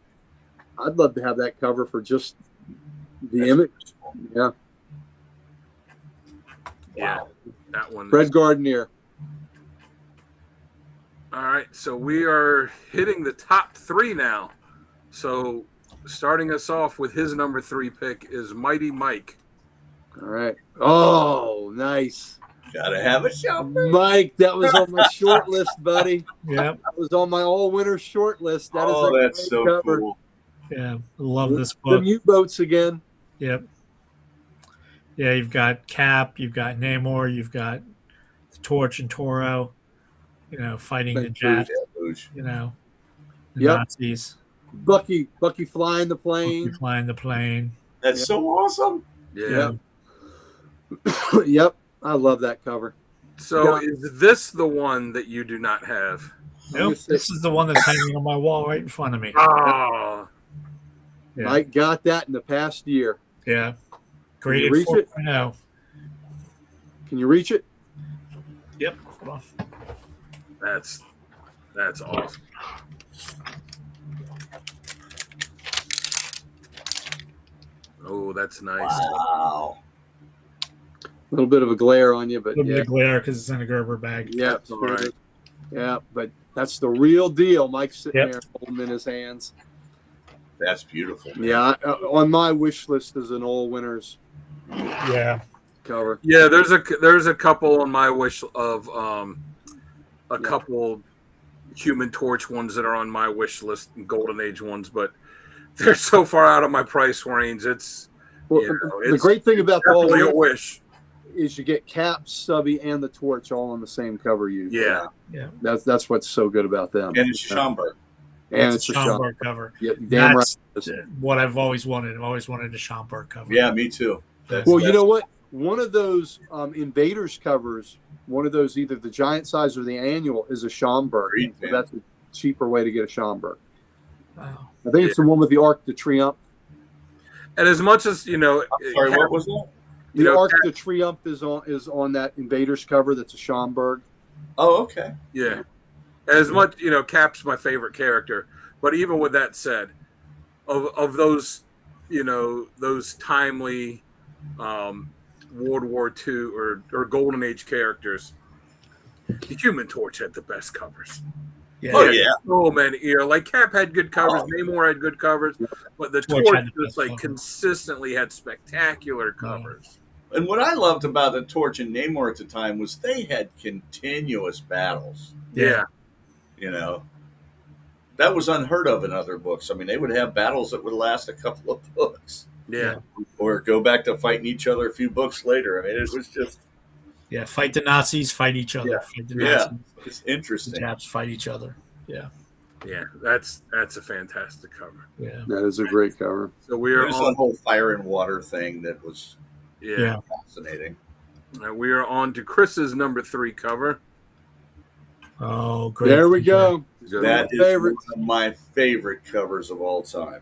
I'd love to have that cover for just the image. Yeah. Yeah, that one. Fred Gardner. All right, so we are hitting the top 3 now. So starting us off with his number 3 pick is Mighty Mike. All right. Oh, nice. Gotta have a show. Mike, that was on my short list, buddy. Yep. That was on my all-winter short list. That is a That's great so cover. cool. Yeah. Love this The book. U-boats again. Yep. Yeah, you've got Cap, you've got Namor, you've got the Torch and Toro, fighting the Jets, the Yep. Nazis. Bucky flying the plane. Flying the plane. That's so awesome. Yeah. Yep. I love that cover. So is this the one that you do not have? Nope. This is the one that's hanging on my wall right in front of me. Oh, Yeah. Mike got that in the past year. Yeah. Can you Graded reach it? 4.0. Can you reach it? Yep. Hold on. that's awesome. Oh, that's nice. Wow. A little bit of a glare on you, but A little bit yeah. of glare because it's in a Gerber bag. Yeah, That's all right. Yeah, but that's the real deal. Mike's sitting Yep. there holding them in his hands. That's beautiful. Man. Yeah, on my wish list is an all winners Yeah. cover. Yeah, there's a couple on my wish of a couple Human Torch ones that are on my wish list, and Golden Age ones, but they're so far out of my price range. It's Well, the it's great thing about the all definitely a winners wish. is you get Cap, Subby, and the Torch all on the same cover. Usually. Yeah. Yeah. That's what's so good about them. And it's Schomburg. And it's a shot. Schomburg cover. Yeah, damn right. That's what I've always wanted. I've always wanted a Schomburg cover. Yeah, me too. Well, you know what? One of those Invaders covers, one of those either the giant size or the annual, is a Schomburg. Great, So man. that's a cheaper way to get a Schomburg. Wow. I think it's the one with the Arc de Triomphe. And as much as Sorry, what was that? The Arc de Triomphe is on that Invaders cover. That's a Schomburg. Oh, okay. Yeah. As much, Cap's my favorite character. But even with that said, of those, those timely World War II or Golden Age characters, the Human Torch had the best covers. Yeah. Oh, yeah. So many, like Cap had good covers, Namor had good covers, but the Torch just consistently had spectacular covers. And what I loved about the Torch and Namor at the time was they had continuous battles. Yeah. That was unheard of in other books. I mean, they would have battles that would last a couple of books. Yeah. Or go back to fighting each other a few books later. I mean, it was just... Yeah, fight the Nazis, fight each other. Yeah. Fight the Nazis. It's interesting. The Japs fight each other. Yeah. Yeah, that's a fantastic cover. Yeah. That is a great cover. So we are There's on that whole fire and water thing that was fascinating. We are on to Chris's number 3 cover. Oh, great. There we go. That is one of my favorite covers of all time.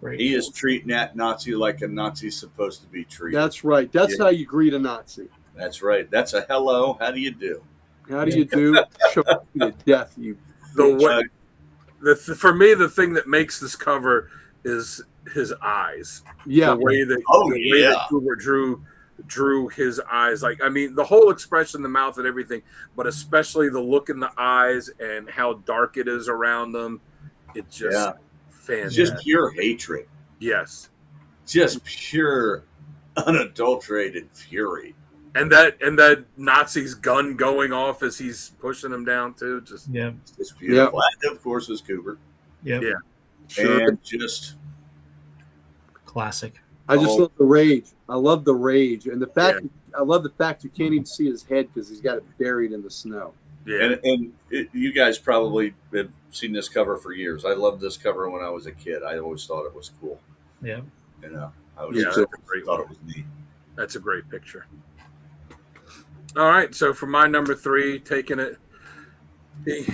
Great. He is treating that Nazi like a Nazi's supposed to be treated. That's right. That's how you greet a Nazi. That's right. That's a hello. How do you do? How do you do? Choke you to death, you. For me, the thing that makes this cover is his eyes. Yeah. The way that Kubert drew his eyes. Like, I mean, the whole expression, the mouth and everything, but especially the look in the eyes and how dark it is around them. It's just fantastic. Just pure hatred. Yes. Just pure, unadulterated fury. And that Nazi's gun going off as he's pushing him down too. Just it's beautiful. And of course, was Kubert. Yeah. Sure. And just classic. I just love the rage. I love the rage, and the fact. I love the fact you can't even see his head because he's got it buried in the snow. Yeah. And you guys probably have seen this cover for years. I loved this cover when I was a kid. I always thought it was cool. Yeah. I was thought it was neat. That's a great picture. All right, so for my number 3, taking it,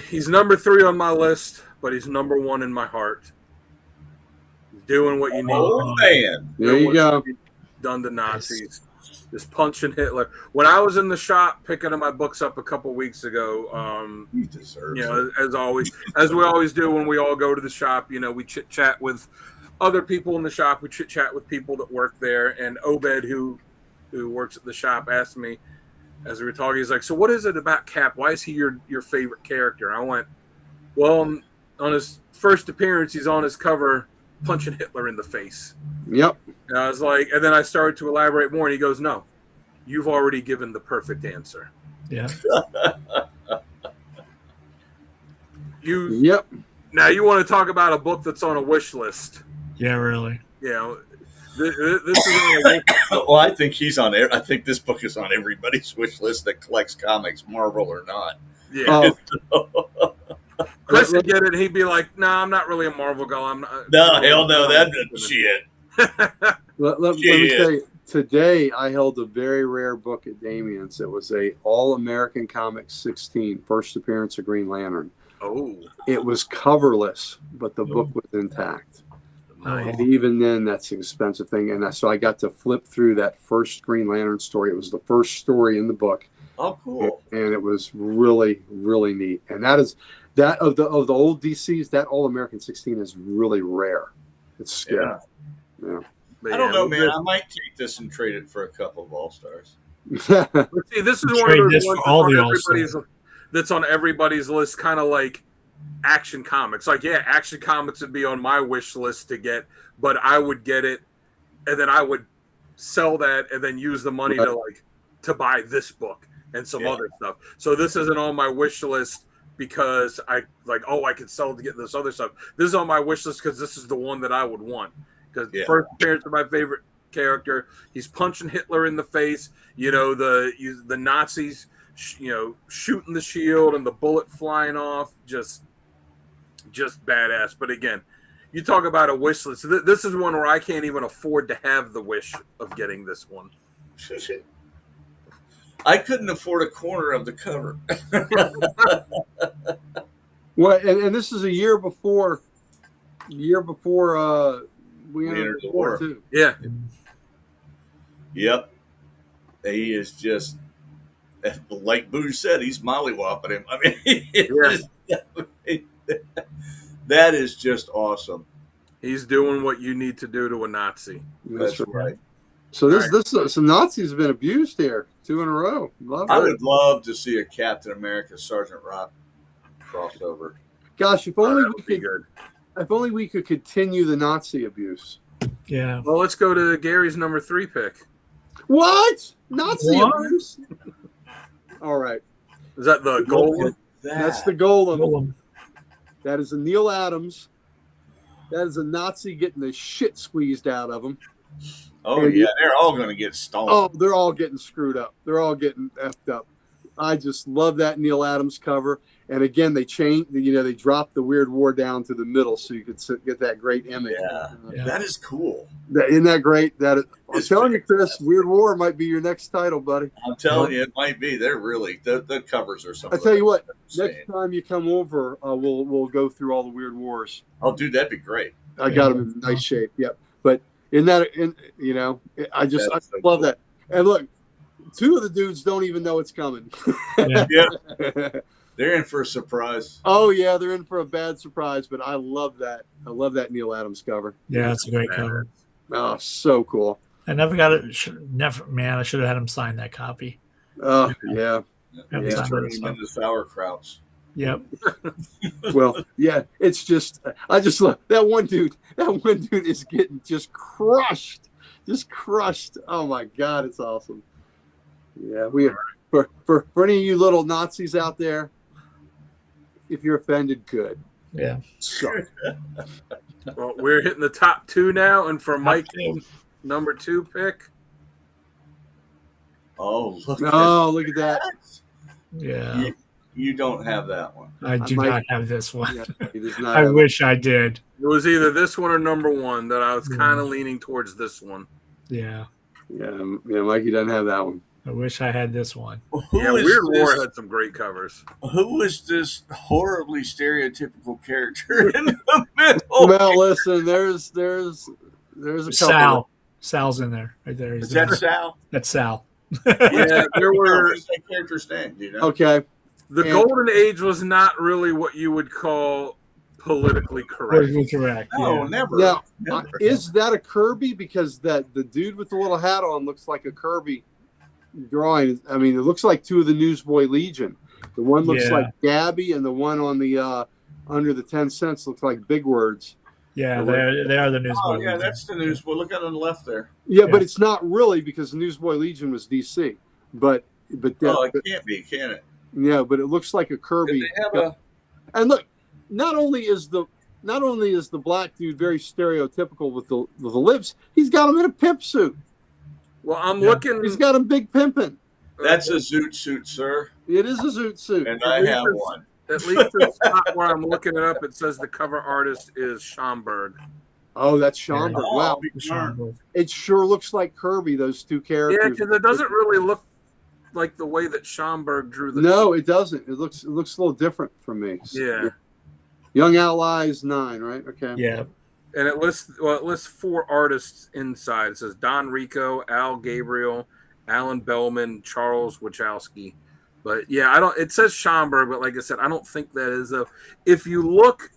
he's number 3 on my list, but he's number 1 in my heart. Doing what you need. Oh, man. There you go. Done to Nazis. Just punching Hitler. When I was in the shop picking my books up a couple weeks ago, he deserves it. as always, as we always do when we all go to the shop, we chit chat with other people in the shop. We chit chat with people that work there. And Obed, who works at the shop, asked me, as we were talking, he's like, so what is it about Cap? Why is he your favorite character? I went, well, on his first appearance, he's on his cover punching Hitler in the face. Yep. And I was like, and then I started to elaborate more, and he goes, no, you've already given the perfect answer. Yeah. Yep. Now you want to talk about a book that's on a wish list. Yeah, really. This is well, I think he's on there. I think this book is on everybody's wish list that collects comics, Marvel or not. Yeah. Chris would get it, and he'd be like, "No, I'm not really a Marvel guy. I'm not." No, hell no, that's shit. Let me tell you, today I held a very rare book at Damien's. It was a All-American Comics 16, first appearance of Green Lantern. Oh. It was coverless, but the book was intact. Nice. And even then, that's an expensive thing. And so I got to flip through that first Green Lantern story. It was the first story in the book. Oh, cool. And it was really, really neat. And that of the old DCs, that All-American 16 is really rare. It's scary. Yeah. I don't know, man. I might take this and trade it for a couple of All-Stars. See, this is one of those ones that's on everybody's list, kind of like Action Comics. Like, yeah, Action Comics would be on my wish list to get, but I would get it, and then I would sell that and then use the money to buy this book and some other stuff. So this isn't on my wish list because I could sell it to get this other stuff. This is on my wish list because this is the one that I would want. Because first appearance of my favorite character, he's punching Hitler in the face. The Nazis, shooting the shield and the bullet flying off. Just badass. But again, you talk about a wish list. This is one where I can't even afford to have the wish of getting this one. I couldn't afford a corner of the cover. Well, and this is a year before we entered the war too. Yeah. Yep. he is just like Boo said, he's mollywopping him. I mean, that is just awesome. He's doing what you need to do to a Nazi. That's right. So some Nazis have been abused here 2 in a row. Love I it. would love to see a Captain America Sergeant Rock crossover. Gosh, if only That would be good. if only we could continue the Nazi abuse. Yeah. Well, let's go to Gary's number 3 pick. What? Nazi What? abuse? All right. Is that the gold? That's the Golem. Golem. That is a Neil Adams. That is a Nazi getting the shit squeezed out of him. Oh, yeah. They're all going to get stolen. Oh, they're all getting screwed up. They're all getting effed up. I just love that Neil Adams cover. And again, they they dropped the Weird War down to the middle so you could get that great image. Yeah. That is cool. Isn't that great? I'm It's telling you, Chris, fantastic. Weird War might be your next title, buddy. I'm telling you, it might be. They're really, the covers are something. I tell you what, next time you come over, we'll go through all the Weird Wars. Oh, dude, that'd be great. I got them in nice shape. Yep. But I love that. And look, 2 of the dudes don't even know it's coming. Yeah. Yeah. They're in for a surprise. Oh yeah, they're in for a bad surprise, but I love that. I love that Neil Adams cover. Yeah, it's a great cover. Oh, so cool. I never got it. Man, I should have had him sign that copy. Oh yeah. Have him He's sign turning that them stuff. into sauerkrauts. Yep. Well, yeah. It's just I just love that one dude. That one dude is getting just crushed. Oh my God, it's awesome. Yeah, for any of you little Nazis out there, if you're offended, good. Yeah. So Well, we're hitting the top 2 now, and for Mike, two. number 2 pick. Oh, look look at that. Yeah. You don't have that one. I do not have this one. Yeah, he does not I have- wish I did. It was either this one or number 1 that I was kind of leaning towards this one. Yeah. Yeah, Mikey doesn't have that one. I wish I had this one. Yeah, Weird War had some great covers. Who is this horribly stereotypical character in the middle? Well, listen, there's a couple. Sal. Sal's in there. Right there. Is that Sal? That's Sal. Yeah, there were. What's that character's name? Do you know? Okay. The Golden Age was not really what you would call politically correct. Politically correct. No, Yeah. never. Now, Never. is that a Kirby? Because the dude with the little hat on looks like a Kirby drawing. I mean, it looks like 2 of the Newsboy Legion. The one looks Yeah. like Gabby, and the one on the under the 10 cents looks like Big Words. Yeah, they are the Oh, newsboys. yeah, that's the news. Well, look out on the left there. Yeah, Yeah. but it's not really because the Newsboy Legion was DC. But Oh, it can't be, can it? yeah, but it looks like a Did Kirby. they have a? And look, not only is the black dude very stereotypical with the lips, he's got him in a pimp suit. Well, I'm Yeah. looking. He's got him big pimping. That's a zoot suit, sir, It is a zoot suit. and I have one. At least the spot where I'm looking it up, it says the cover artist is Schomburg. Oh, that's Schomburg. Oh, Wow, I'll be darned. it sure looks like Kirby. Those 2 Yeah, characters. because it doesn't really look like the way that Schomburg drew the. No, it doesn't. It looks a little different from me. Yeah, Young Allies 9, right? Okay. Yeah. and it lists 4 artists inside. It says Don Rico, Al Gabriel, Alan Bellman, Charles Wachowski. But yeah, I don't. It says Schomburg, but like I said, I don't think that is a. If you look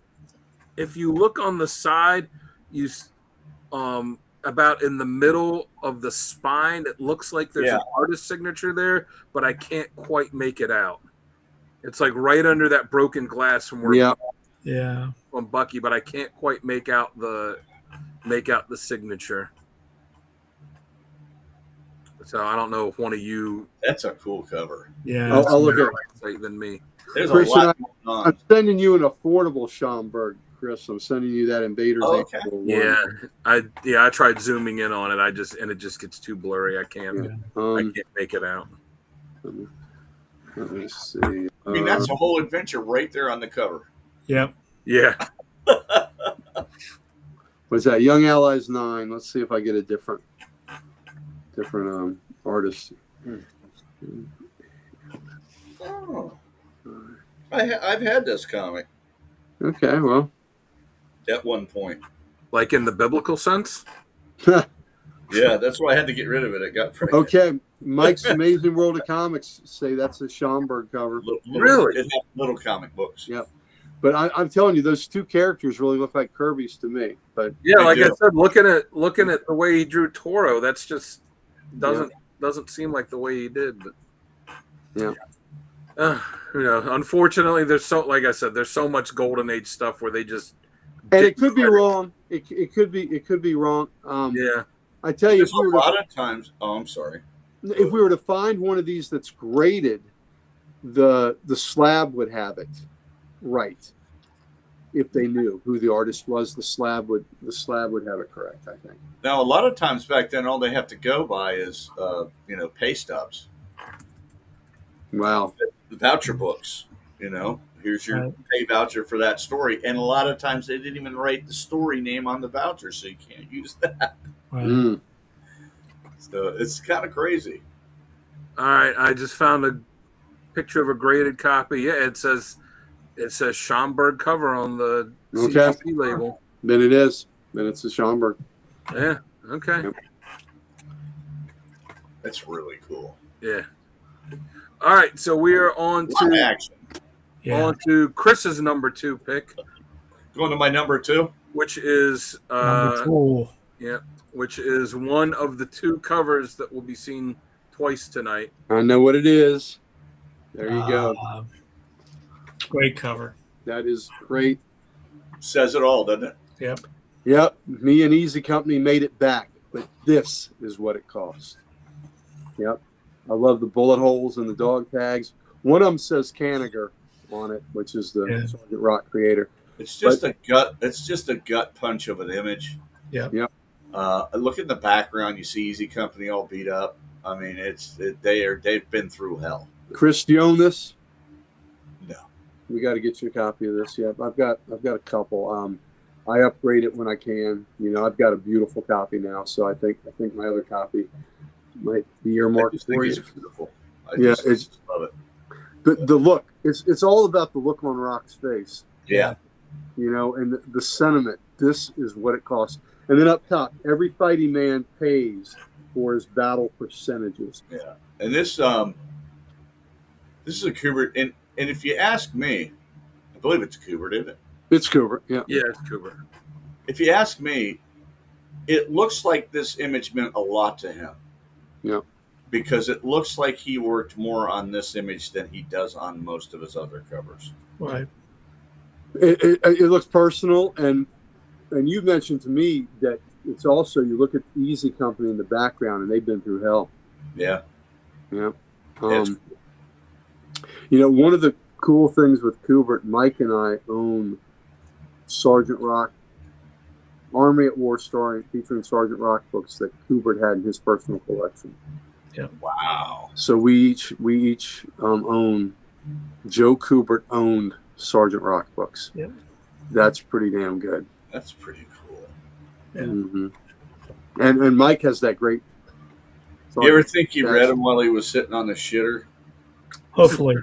on the side, about in the middle of the spine, it looks like there's an artist signature there, but I can't quite make it out. It's like right under that broken glass from where Yeah. from Bucky, but I can't quite make out the signature. So I don't know if one of you That's a cool cover. Yeah. I'll look at. say than me. There's Chris, a lot going I'm on. sending you an affordable Schomburg, Chris. I'm sending you that Invaders. Oh, okay. 801. I tried zooming in on it. It just gets too blurry. I can't make it out. Let me see. I mean, that's a whole adventure right there on the cover. Yep. Yeah. What's that? Young Allies 9. Let's see if I get a different artist. Oh. I've had this comic Okay, well. at one point. Like in the biblical sense? Yeah, that's why I had to get rid of it. It got pretty. Okay, Mike's Amazing World of Comics say that's a Schomburg cover. Really? It had little comic books. Yep. But I'm telling you, those two characters really look like Kirby's to me. But Yeah, They like I do. said, looking at the way he drew Toro, that's just doesn't seem like the way he did. But yeah. Unfortunately, there's so much Golden Age stuff where they just And it could be wrong. It could be wrong. Yeah. I tell you, There's a lot of times. Oh, I'm sorry. if we were to find one of these that's graded, the slab would have it right. If they knew who the artist was, the slab would have it correct, I think. Now, a lot of times back then, all they have to go by is pay stubs, Wow. the voucher books. Here's your pay voucher for that story, and a lot of times they didn't even write the story name on the voucher, so you can't use that. Right. Mm. So it's kind of crazy. All right, I just found a picture of a graded copy. Yeah, it says Schomburg cover on the CGC label. Then it is. Then it's a Schomburg. Yeah. Okay. Yep. That's really cool. Yeah. All right, so we are on A lot of to action. on to Chris's number 2 pick, Going to my number 2. which is Number 2. which is one of the 2 covers that will be seen twice tonight. I know what it is. There you go. Great cover. That is great. Says it all, doesn't it? Yep. Yep. Me and Easy Company made it back, but this is what it cost. Yep. I love the bullet holes and the dog tags. One of them says Caniger on it, which is the Sergeant Rock creator. It's just a gut. It's just a gut punch of an image. Yep. Yep. Look in the background. You see Easy Company all beat up. I mean, they've been through hell. Chris, do you own this? No. We got to get you a copy of this. Yeah, I've got a couple. I upgrade it when I can. I've got a beautiful copy now, so I think my other copy might be earmarked for you. It's beautiful. I It's love it. the look. It's all about the look on Rock's face. Yeah. And the sentiment. This is what it costs. And then up top, every fighting man pays for his battle percentages. Yeah. And this is a Kubert, and if you ask me, I believe it's Kubert, isn't it? It's Cooper. Yeah. Yeah, it's Cooper. If you ask me, it looks like this image meant a lot to him. Yeah. Because it looks like he worked more on this image than he does on most of his other covers. Right. It looks personal, and you mentioned to me that it's also, you look at Easy Company in the background, and they've been through hell. Yeah. Yeah. One of the cool things with Kubert, Mike and I own Sergeant Rock, Army at War story featuring Sergeant Rock books that Kubert had in his personal collection. Yeah. Wow. So we each own, Joe Kubert owned Sergeant Rock books. Yeah. That's pretty damn good. That's pretty cool. Yeah. Mm-hmm. And Mike has that great. You ever think he read him while he was sitting on the shitter? Hopefully.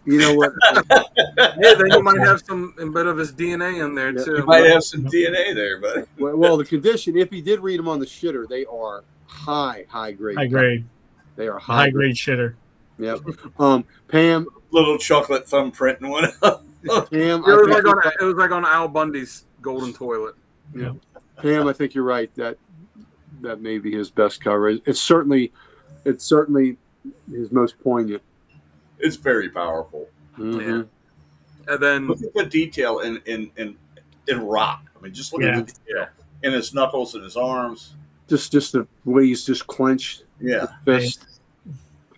You know what? Yeah, then you might have a bit of his DNA in there too. You might have some DNA there, but well, the condition, if he did read them on the shitter, they are high grade. High grade. They are High grade shitter. Yep. Pam, little chocolate thumbprint and one. Pam, It was like on Al Bundy's golden toilet. Yeah. Pam, I think you're right. That may be his best cover. It's certainly his most poignant. It's very powerful. Mm-hmm. Yeah. And then look at the detail in Rock. I mean, just look at the detail in his knuckles and his arms. Just the way he's just clenched. Yeah. Fist.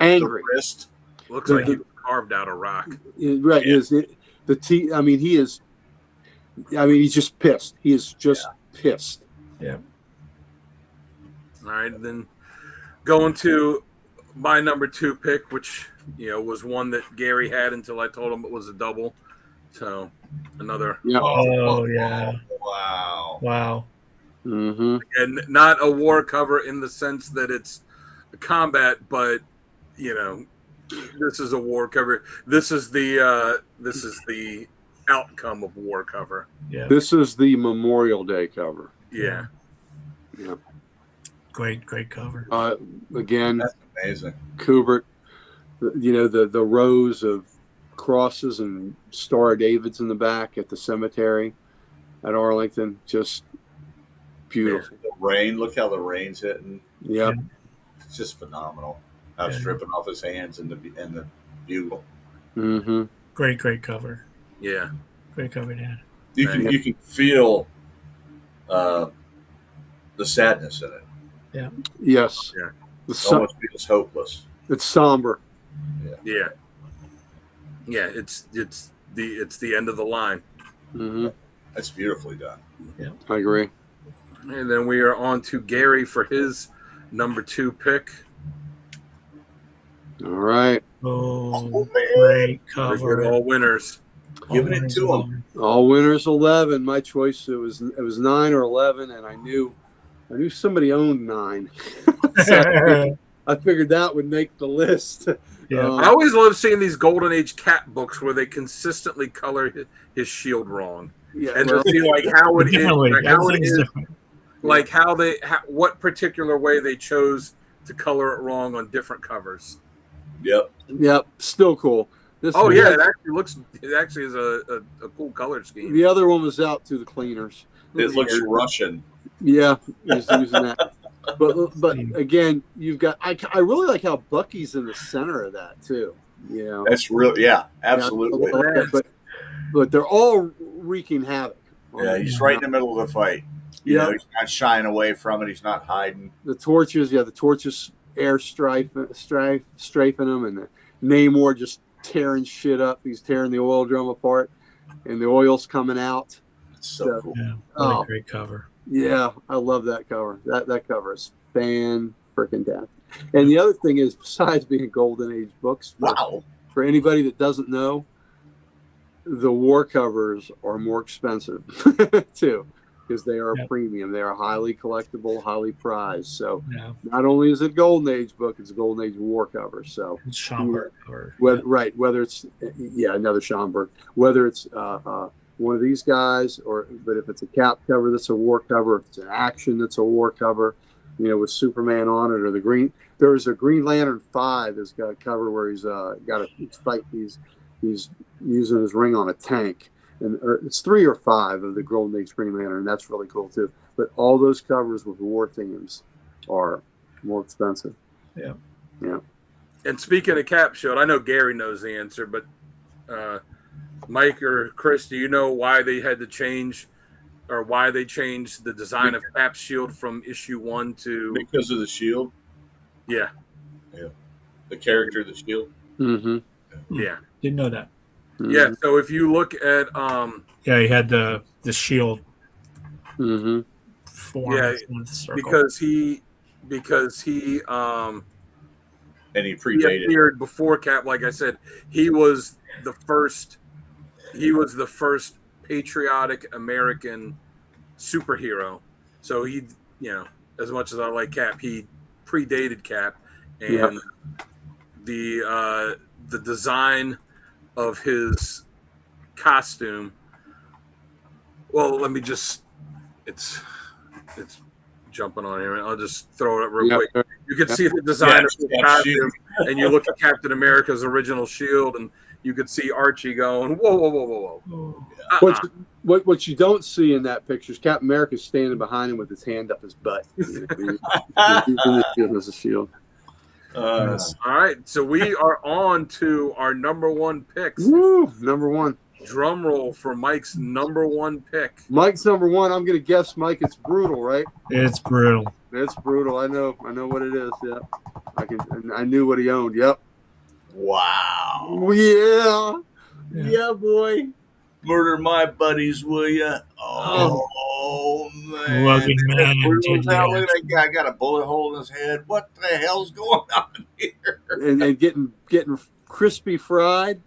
Angry. The wrist. Looks like he was carved out of rock. Right. Yeah. The T. I mean, he is. I mean, he's just pissed. He is just pissed. Yeah. All right, then going to my number 2 pick, which was one that Gary had until I told him it was a double. So another. Yeah. Oh yeah. Wow. Wow. Mm-hmm. And not a war cover in the sense that it's a combat, but this is a war cover. This is the outcome of war cover. Yeah. This is the Memorial Day cover. Yeah. Yeah. Great cover. Again, Amazing. Kubert, the rows of crosses and Star of David's in the back at the cemetery at Arlington, just beautiful. The rain, look how the rain's hitting. Yep. It's just phenomenal. How it's dripping off his hands and the bugle. Mm-hmm. Great cover. Yeah. Great cover, Dan. You can feel the sadness in it. Yeah. Yes. Yeah. It almost feels hopeless. It's somber. Yeah. Yeah. It's the end of the line. Mm-hmm. That's beautifully done. Yeah. I agree. And then we are on to Gary for his number 2 pick. All right. Oh, great cover. All winners. Giving it to him. All winners 11. My choice, it was 9 or 11, and I knew somebody owned 9. So I figured that would make the list. Yeah. I always love seeing these Golden Age Cap books where they consistently color his shield wrong, and to see like how it is, like what particular way they chose to color it wrong on different covers. Yep. Still cool. It actually is a cool color scheme. The other one was out to the cleaners. It looks Russian. Yeah, he's using that. But again, you've got. I really like how Bucky's in the center of that too. That's real. Yeah, absolutely. But they're all wreaking havoc. Yeah, he's right in the middle of the fight. You know, he's not shying away from it. He's not hiding. The torches air strafing him, and the Namor just tearing shit up. He's tearing the oil drum apart, and the oil's coming out. It's so cool. Yeah, what a great cover. Yeah, I love that cover. That cover is fan-freaking-tastic. And the other thing is, besides being Golden Age books, for anybody that doesn't know, the war covers are more expensive too, because they are a premium. They are highly collectible, highly prized. So not only is it a Golden Age book, it's a Golden Age war cover. So it's Schomburg cover. Whether it's another Schomburg, whether it's one of these guys, but if it's a Cap cover, that's a war cover. If it's an action, that's a war cover. With Superman on it, or the Green. There's a Green Lantern 5 that's got a cover where he's got a fight. He's using his ring on a tank, and it's 3 or 5 of the Golden Age Green Lantern, and that's really cool too. But all those covers with war themes are more expensive. Yeah. And speaking of Cap Shield, I know Gary knows the answer, but Mike or Chris, do you know why they had to change, or why they changed the design of Cap's shield from issue 1 to? Because of the shield. Yeah. The character of the shield. Mm-hmm. Yeah. Didn't know that. Mm-hmm. Yeah. So if you look at he had the shield. Mm-hmm. Because he and he predated. He appeared before Cap. Like I said, he was the first patriotic American superhero. So he, as much as I like Cap, he predated Cap, and the design of his costume. Well, let me just. It's jumping on here. I'll just throw it up real quick. You can see the design of his costume, and you look at Captain America's original shield, and you could see Archie going, whoa. What you don't see in that picture is Captain America standing behind him with his hand up his butt. He's using the shield as a shield. All right, so we are on to our number 1 picks. Woo, number 1. Drum roll for Mike's number 1 pick. Mike's number 1. I'm going to guess, Mike, it's brutal, right? It's brutal. It's brutal. I know what it is. Yeah, I knew what he owned. Yep. Wow. Yeah, boy. Murder my buddies, will ya? Oh man. Rugged man. Look at that guy got a bullet hole in his head. What the hell's going on here? And getting crispy fried.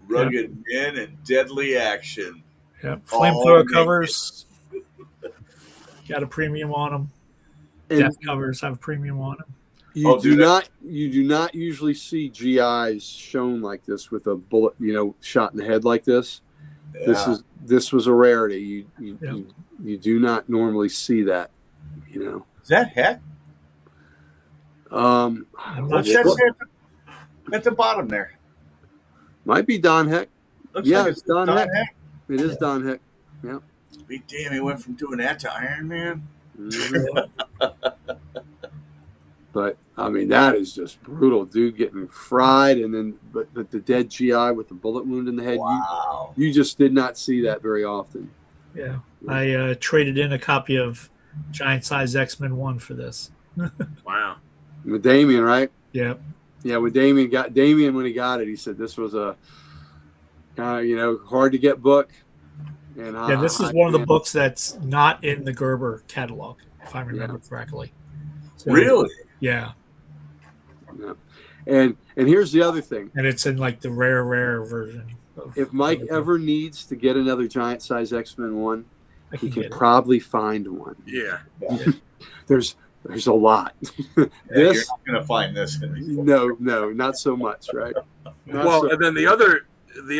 Rugged men and deadly action. Yep. Flamethrower covers. Got a premium on them. Death covers have a premium on them. You do not usually see GIs shown like this with a bullet, shot in the head like this. Yeah. This was a rarity. You do not normally see that. Is that heck? I'm I'm not not What's that sure. say at the bottom there? Might be Don Heck. Looks Yeah, like it's Don Heck. Heck. It is Don Heck. Yeah. Be damn, he went from doing that to Iron Man. Mhm. But I mean, that is just brutal, dude. Getting fried, and then but the dead GI with the bullet wound in the head. Wow. You just did not see that very often. Yeah, I traded in a copy of Giant Size X-Men 1 for this. Wow. With Damien, right? Yeah, Yeah, when Damien when he got it, he said this was a hard to get book. And yeah. This is one of the man, books that's not in the Gerber catalog, if I remember correctly. So, Really? Yeah, yeah. And here's the other thing. and it's in like the rare version. If Mike ever needs to get another Giant Size X-Men 1, he can get it. probably find one. Yeah. There's a lot. You're This not going to find this anymore. no, not so much, right? Not Well, so- and then the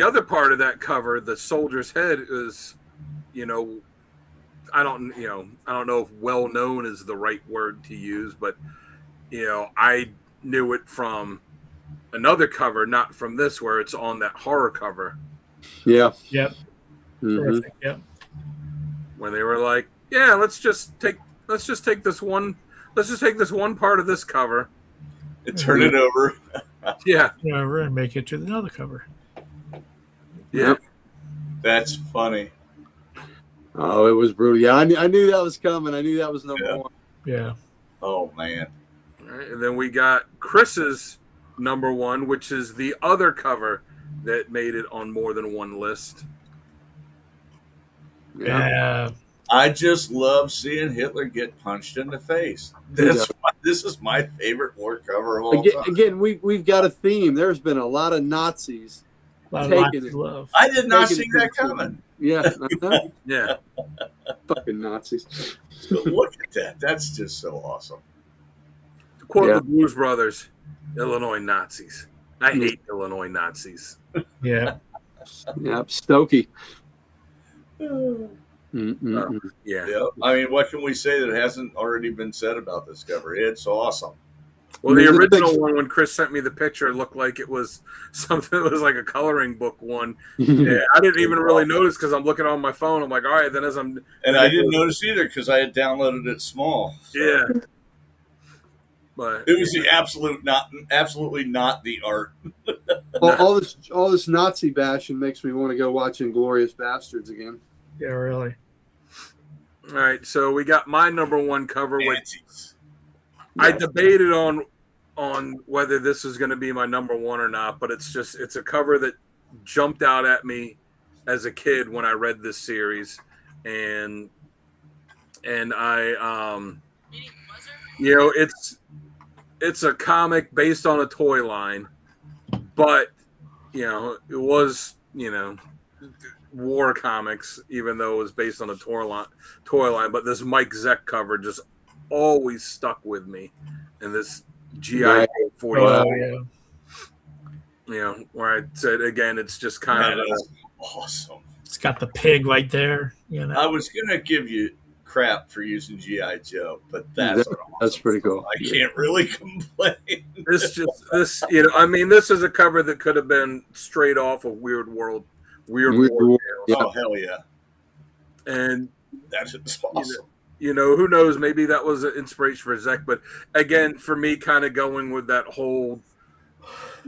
other part of that cover, the soldier's head, is, I don't know if well known is the right word to use, but I knew it from another cover, not from this, where it's on that horror cover. yeah. Yep. Mhm. Terrific. Yep. When they were like, yeah, let's just take this one part of this cover. And turn it over. Yeah. Yeah, we're gonna make it to another cover. Yeah. That's funny. Oh, it was brutal. Yeah, I knew that was coming. I knew that was number one. Yeah. Oh, man. All right, and then we got Chris's number one, which is the other cover that made it on more than one list. Yeah. I just love seeing Hitler get punched in the face. This is my favorite war cover of all time. Again, we've got a theme. There's been a lot of Nazis taking it. Love. I did not Taking see it that to- coming. Yeah, Yeah. fucking Nazis. But look at that. That's just so awesome. To quote Yeah. the Blues Brothers, Illinois Nazis. I hate Illinois Nazis. Yeah. Yep, Stokey. Yeah. Yeah. I mean, what can we say that hasn't already been said about this cover? It's awesome. Well, the Here's the original picture. one, when Chris sent me the picture, it looked like it was something that was like a coloring book one. Yeah, I didn't even really notice because I'm looking on my phone. I'm like, all right, then as I'm. And I didn't notice either because I had downloaded it small. So Yeah. But it was the absolutely not the art. all this Nazi bashing makes me want to go watch Inglourious Bastards again. Yeah. Really. all right, so we got my number one cover, which Nazis. I debated on whether this is going to be my number one or not, but it's a cover that jumped out at me as a kid when I read this series, and I it's a comic based on a toy line, but it was war comics, even though it was based on a toy line. But this Mike Zeck cover just always stuck with me, and this GI Right. 45, Oh, yeah. where I said again, it's just kind That of is awesome. It's got the pig right there. You know. I was gonna give you crap for using GI Joe, but that's awesome. pretty cool. I can't really complain. this I mean, this is a cover that could have been straight off of Weird War Weird War. Tales. Yeah. Oh hell yeah, And that's awesome. who knows? Maybe that was an inspiration for Zek. But again, for me, kind of going with that whole,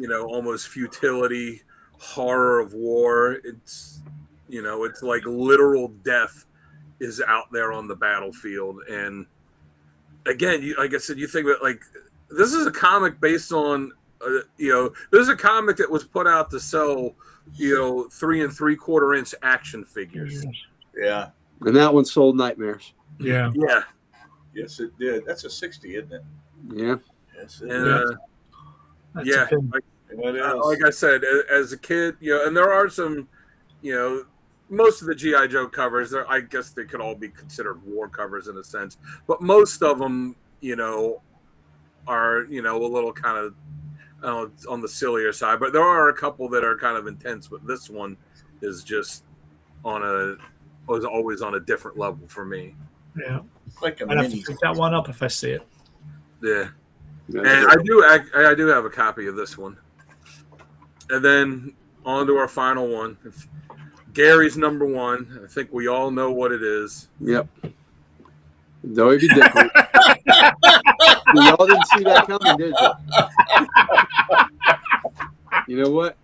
almost futility, horror of war. It's like literal death is out there on the battlefield. And again, like I said, you think about like this is a comic based on, this is a comic that was put out to sell, 3 3/4 inch action figures. Yeah, And that one sold nightmares. Yeah. Yeah. yes it did. That's a 60, isn't it? Yeah. Yes, it And, is. That's yeah. a pig. It is. Like I said, as a kid, and there are some, most of the GI Joe covers, I guess they could all be considered war covers in a sense, but most of them, are a little kind of on the sillier side. But there are a couple that are kind of intense. But this one is just was always on a different level for me. Yeah. Like a I'd have to mini. pick that one up if I see it. Yeah. And I do have a copy of this one. And then on to our final one. Gary's number one. I think we all know what it is. Yep. Though it'd be different. Y'all didn't see that coming, did you? You know what?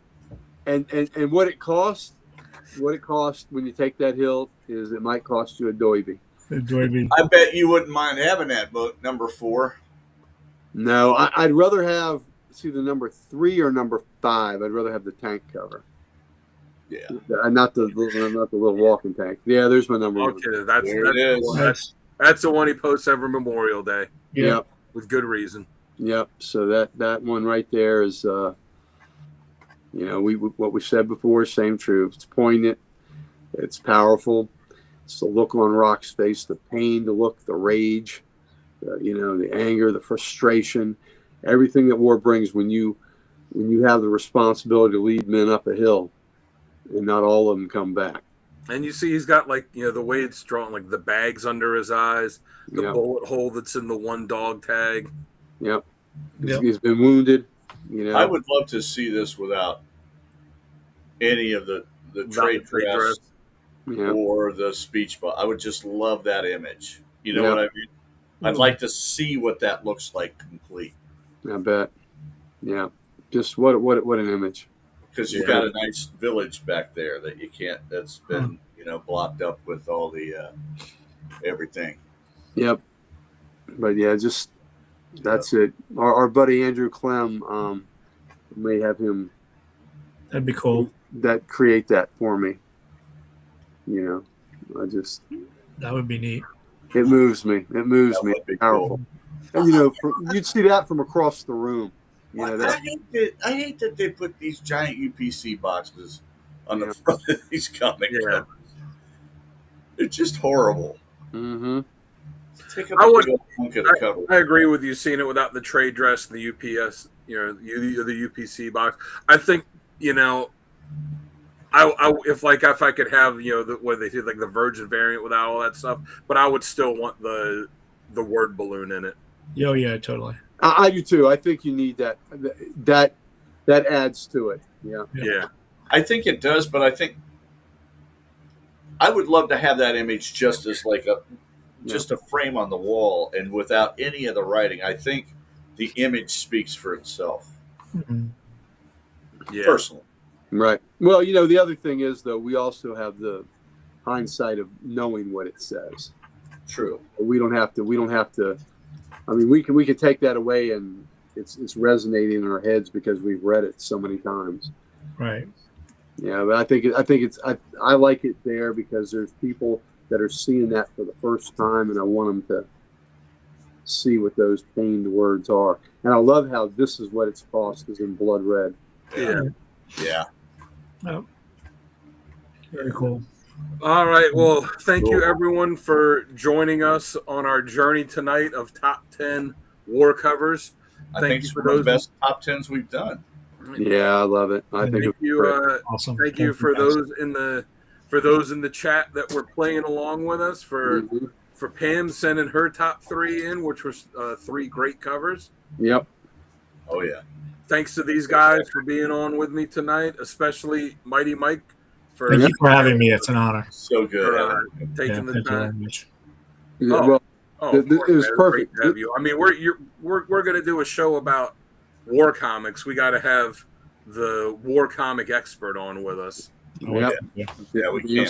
And what it costs when you take that hill is it might cost you a doiby. I bet you wouldn't mind having that book, number 4. No, I'd rather have either number 3 or number 5. I'd rather have the tank cover. Yeah, not the little walking tank. Yeah, there's my number. Okay, that's it that's the one he posts every Memorial Day. Yep. With good reason. Yep. So that one right there is, what we said before, same truth. It's poignant. It's powerful. It's the look on Rock's face, the pain, the look, the rage, the anger, the frustration, everything that war brings when you have the responsibility to lead men up a hill, and not all of them come back. And you see, he's got the way it's drawn, like the bags under his eyes, the bullet hole that's in the one dog tag. Yep. He's been wounded. I would love to see this without any of the trade dress or the speech, but I would just love that image. You know what I mean? I'd like to see what that looks like complete. I bet. Yeah. Just what an image. Because you've got a nice village back there that you can't. That's been blocked up with all the everything. Yep. But just that's it. Our buddy Andrew Clem may have him. That'd be cool. That create that for me. That would be neat. It moves me. It moves me. Powerful. Cool. And you'd see that from across the room. I hate that they put these giant UPC boxes on the front of these comic covers. It's just horrible. Mm-hmm. Take up a hunk of the cover. I agree with you. Seeing it without the trade dress, the UPS, the UPC box. I think if I could have what they did, like the Virgin variant without all that stuff, but I would still want the word balloon in it. Oh yeah, totally. I do too. I think you need that. That adds to it. Yeah. I think it does, but I think I would love to have that image just as just a frame on the wall and without any of the writing. I think the image speaks for itself. Mm-hmm. Yeah. Personally. Right. Well, the other thing is though, we also have the hindsight of knowing what it says. True. We don't have to. I mean, we can take that away, and it's resonating in our heads because we've read it so many times. Right. Yeah, but I like it there because there's people that are seeing that for the first time, and I want them to see what those pained words are. And I love how this is what it's cost is in blood red. Yeah. Yeah. Oh. Very cool. All right. Well, thank you everyone for joining us on our journey tonight of top 10 war covers. I think it's one of the best top 10s we've done. Yeah, I love it. Thank you. Awesome. Thank you for those in the chat that were playing along with us. For Pam sending her top 3 in, which was 3 great covers. Yep. Oh yeah. Thanks to these guys for being on with me tonight, especially Mighty Mike. Thank you for having me. It's an honor. So good. For, taking the time. It was perfect. Great to have you. I mean, we're going to do a show about war comics. We got to have the war comic expert on with us. Yeah, we can.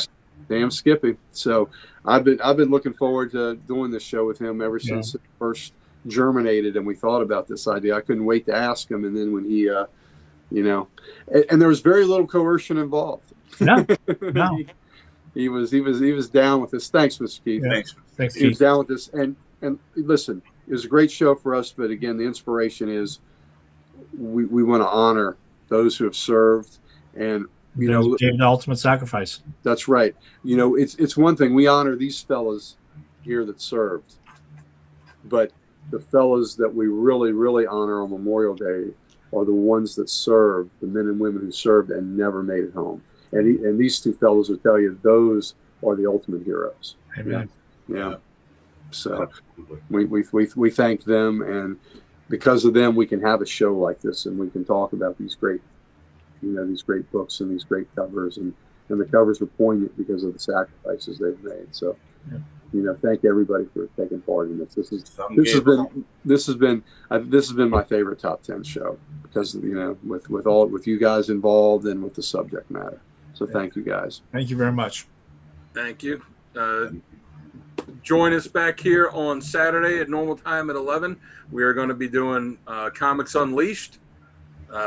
Damn Skippy. So I've been looking forward to doing this show with him ever since it first germinated, and we thought about this idea. I couldn't wait to ask him, and then when he, and there was very little coercion involved. No. He was down with this. Thanks, Mr. Keith. Yeah. Thanks, He was down with this, and listen, it was a great show for us. But again, the inspiration is we want to honor those who have served, and gave the ultimate sacrifice. That's right. It's one thing we honor these fellas here that served, but the fellas that we really, really honor on Memorial Day are the ones that served, the men and women who served and never made it home. And these 2 fellows will tell you those are the ultimate heroes. Amen. Yeah. So we thank them, and because of them, we can have a show like this, and we can talk about these great books and these great covers, and the covers are poignant because of the sacrifices they've made. So, thank everybody for taking part in this. This has been my favorite top 10 show because with you guys involved and with the subject matter. So thank you guys. Thank you very much. Thank you. Join us back here on Saturday at normal time at 11. We are going to be doing Comics Unleashed.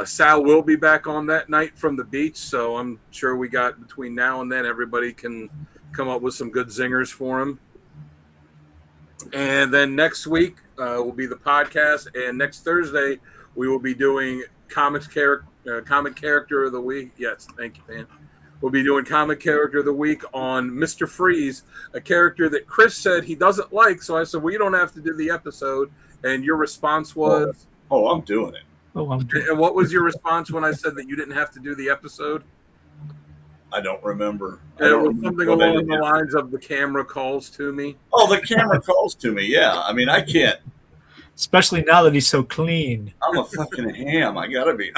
Sal will be back on that night from the beach, so I'm sure we got between now and then everybody can come up with some good zingers for him. And then next week will be the podcast, and next Thursday we will be doing comic character of the week. Yes, thank you, man. We'll be doing comic character of the week on Mr. Freeze, a character that Chris said he doesn't like. So I said, well, you don't have to do the episode. And your response was, "Oh, I'm doing it." And what was your response when I said that you didn't have to do the episode? I don't remember. It was something along the lines of the camera calls to me. Oh, the camera calls to me. Yeah, I mean, I can't. Especially now that he's so clean. I'm a fucking ham. I gotta be.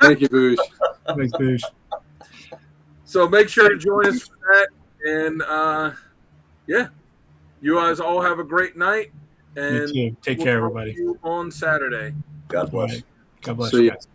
Thank you, Boosh. Thanks, Boosh. So make sure to join us for that. And you guys all have a great night. And you too. Take care, everybody. See you on Saturday. God bless. God bless See you ya. guys.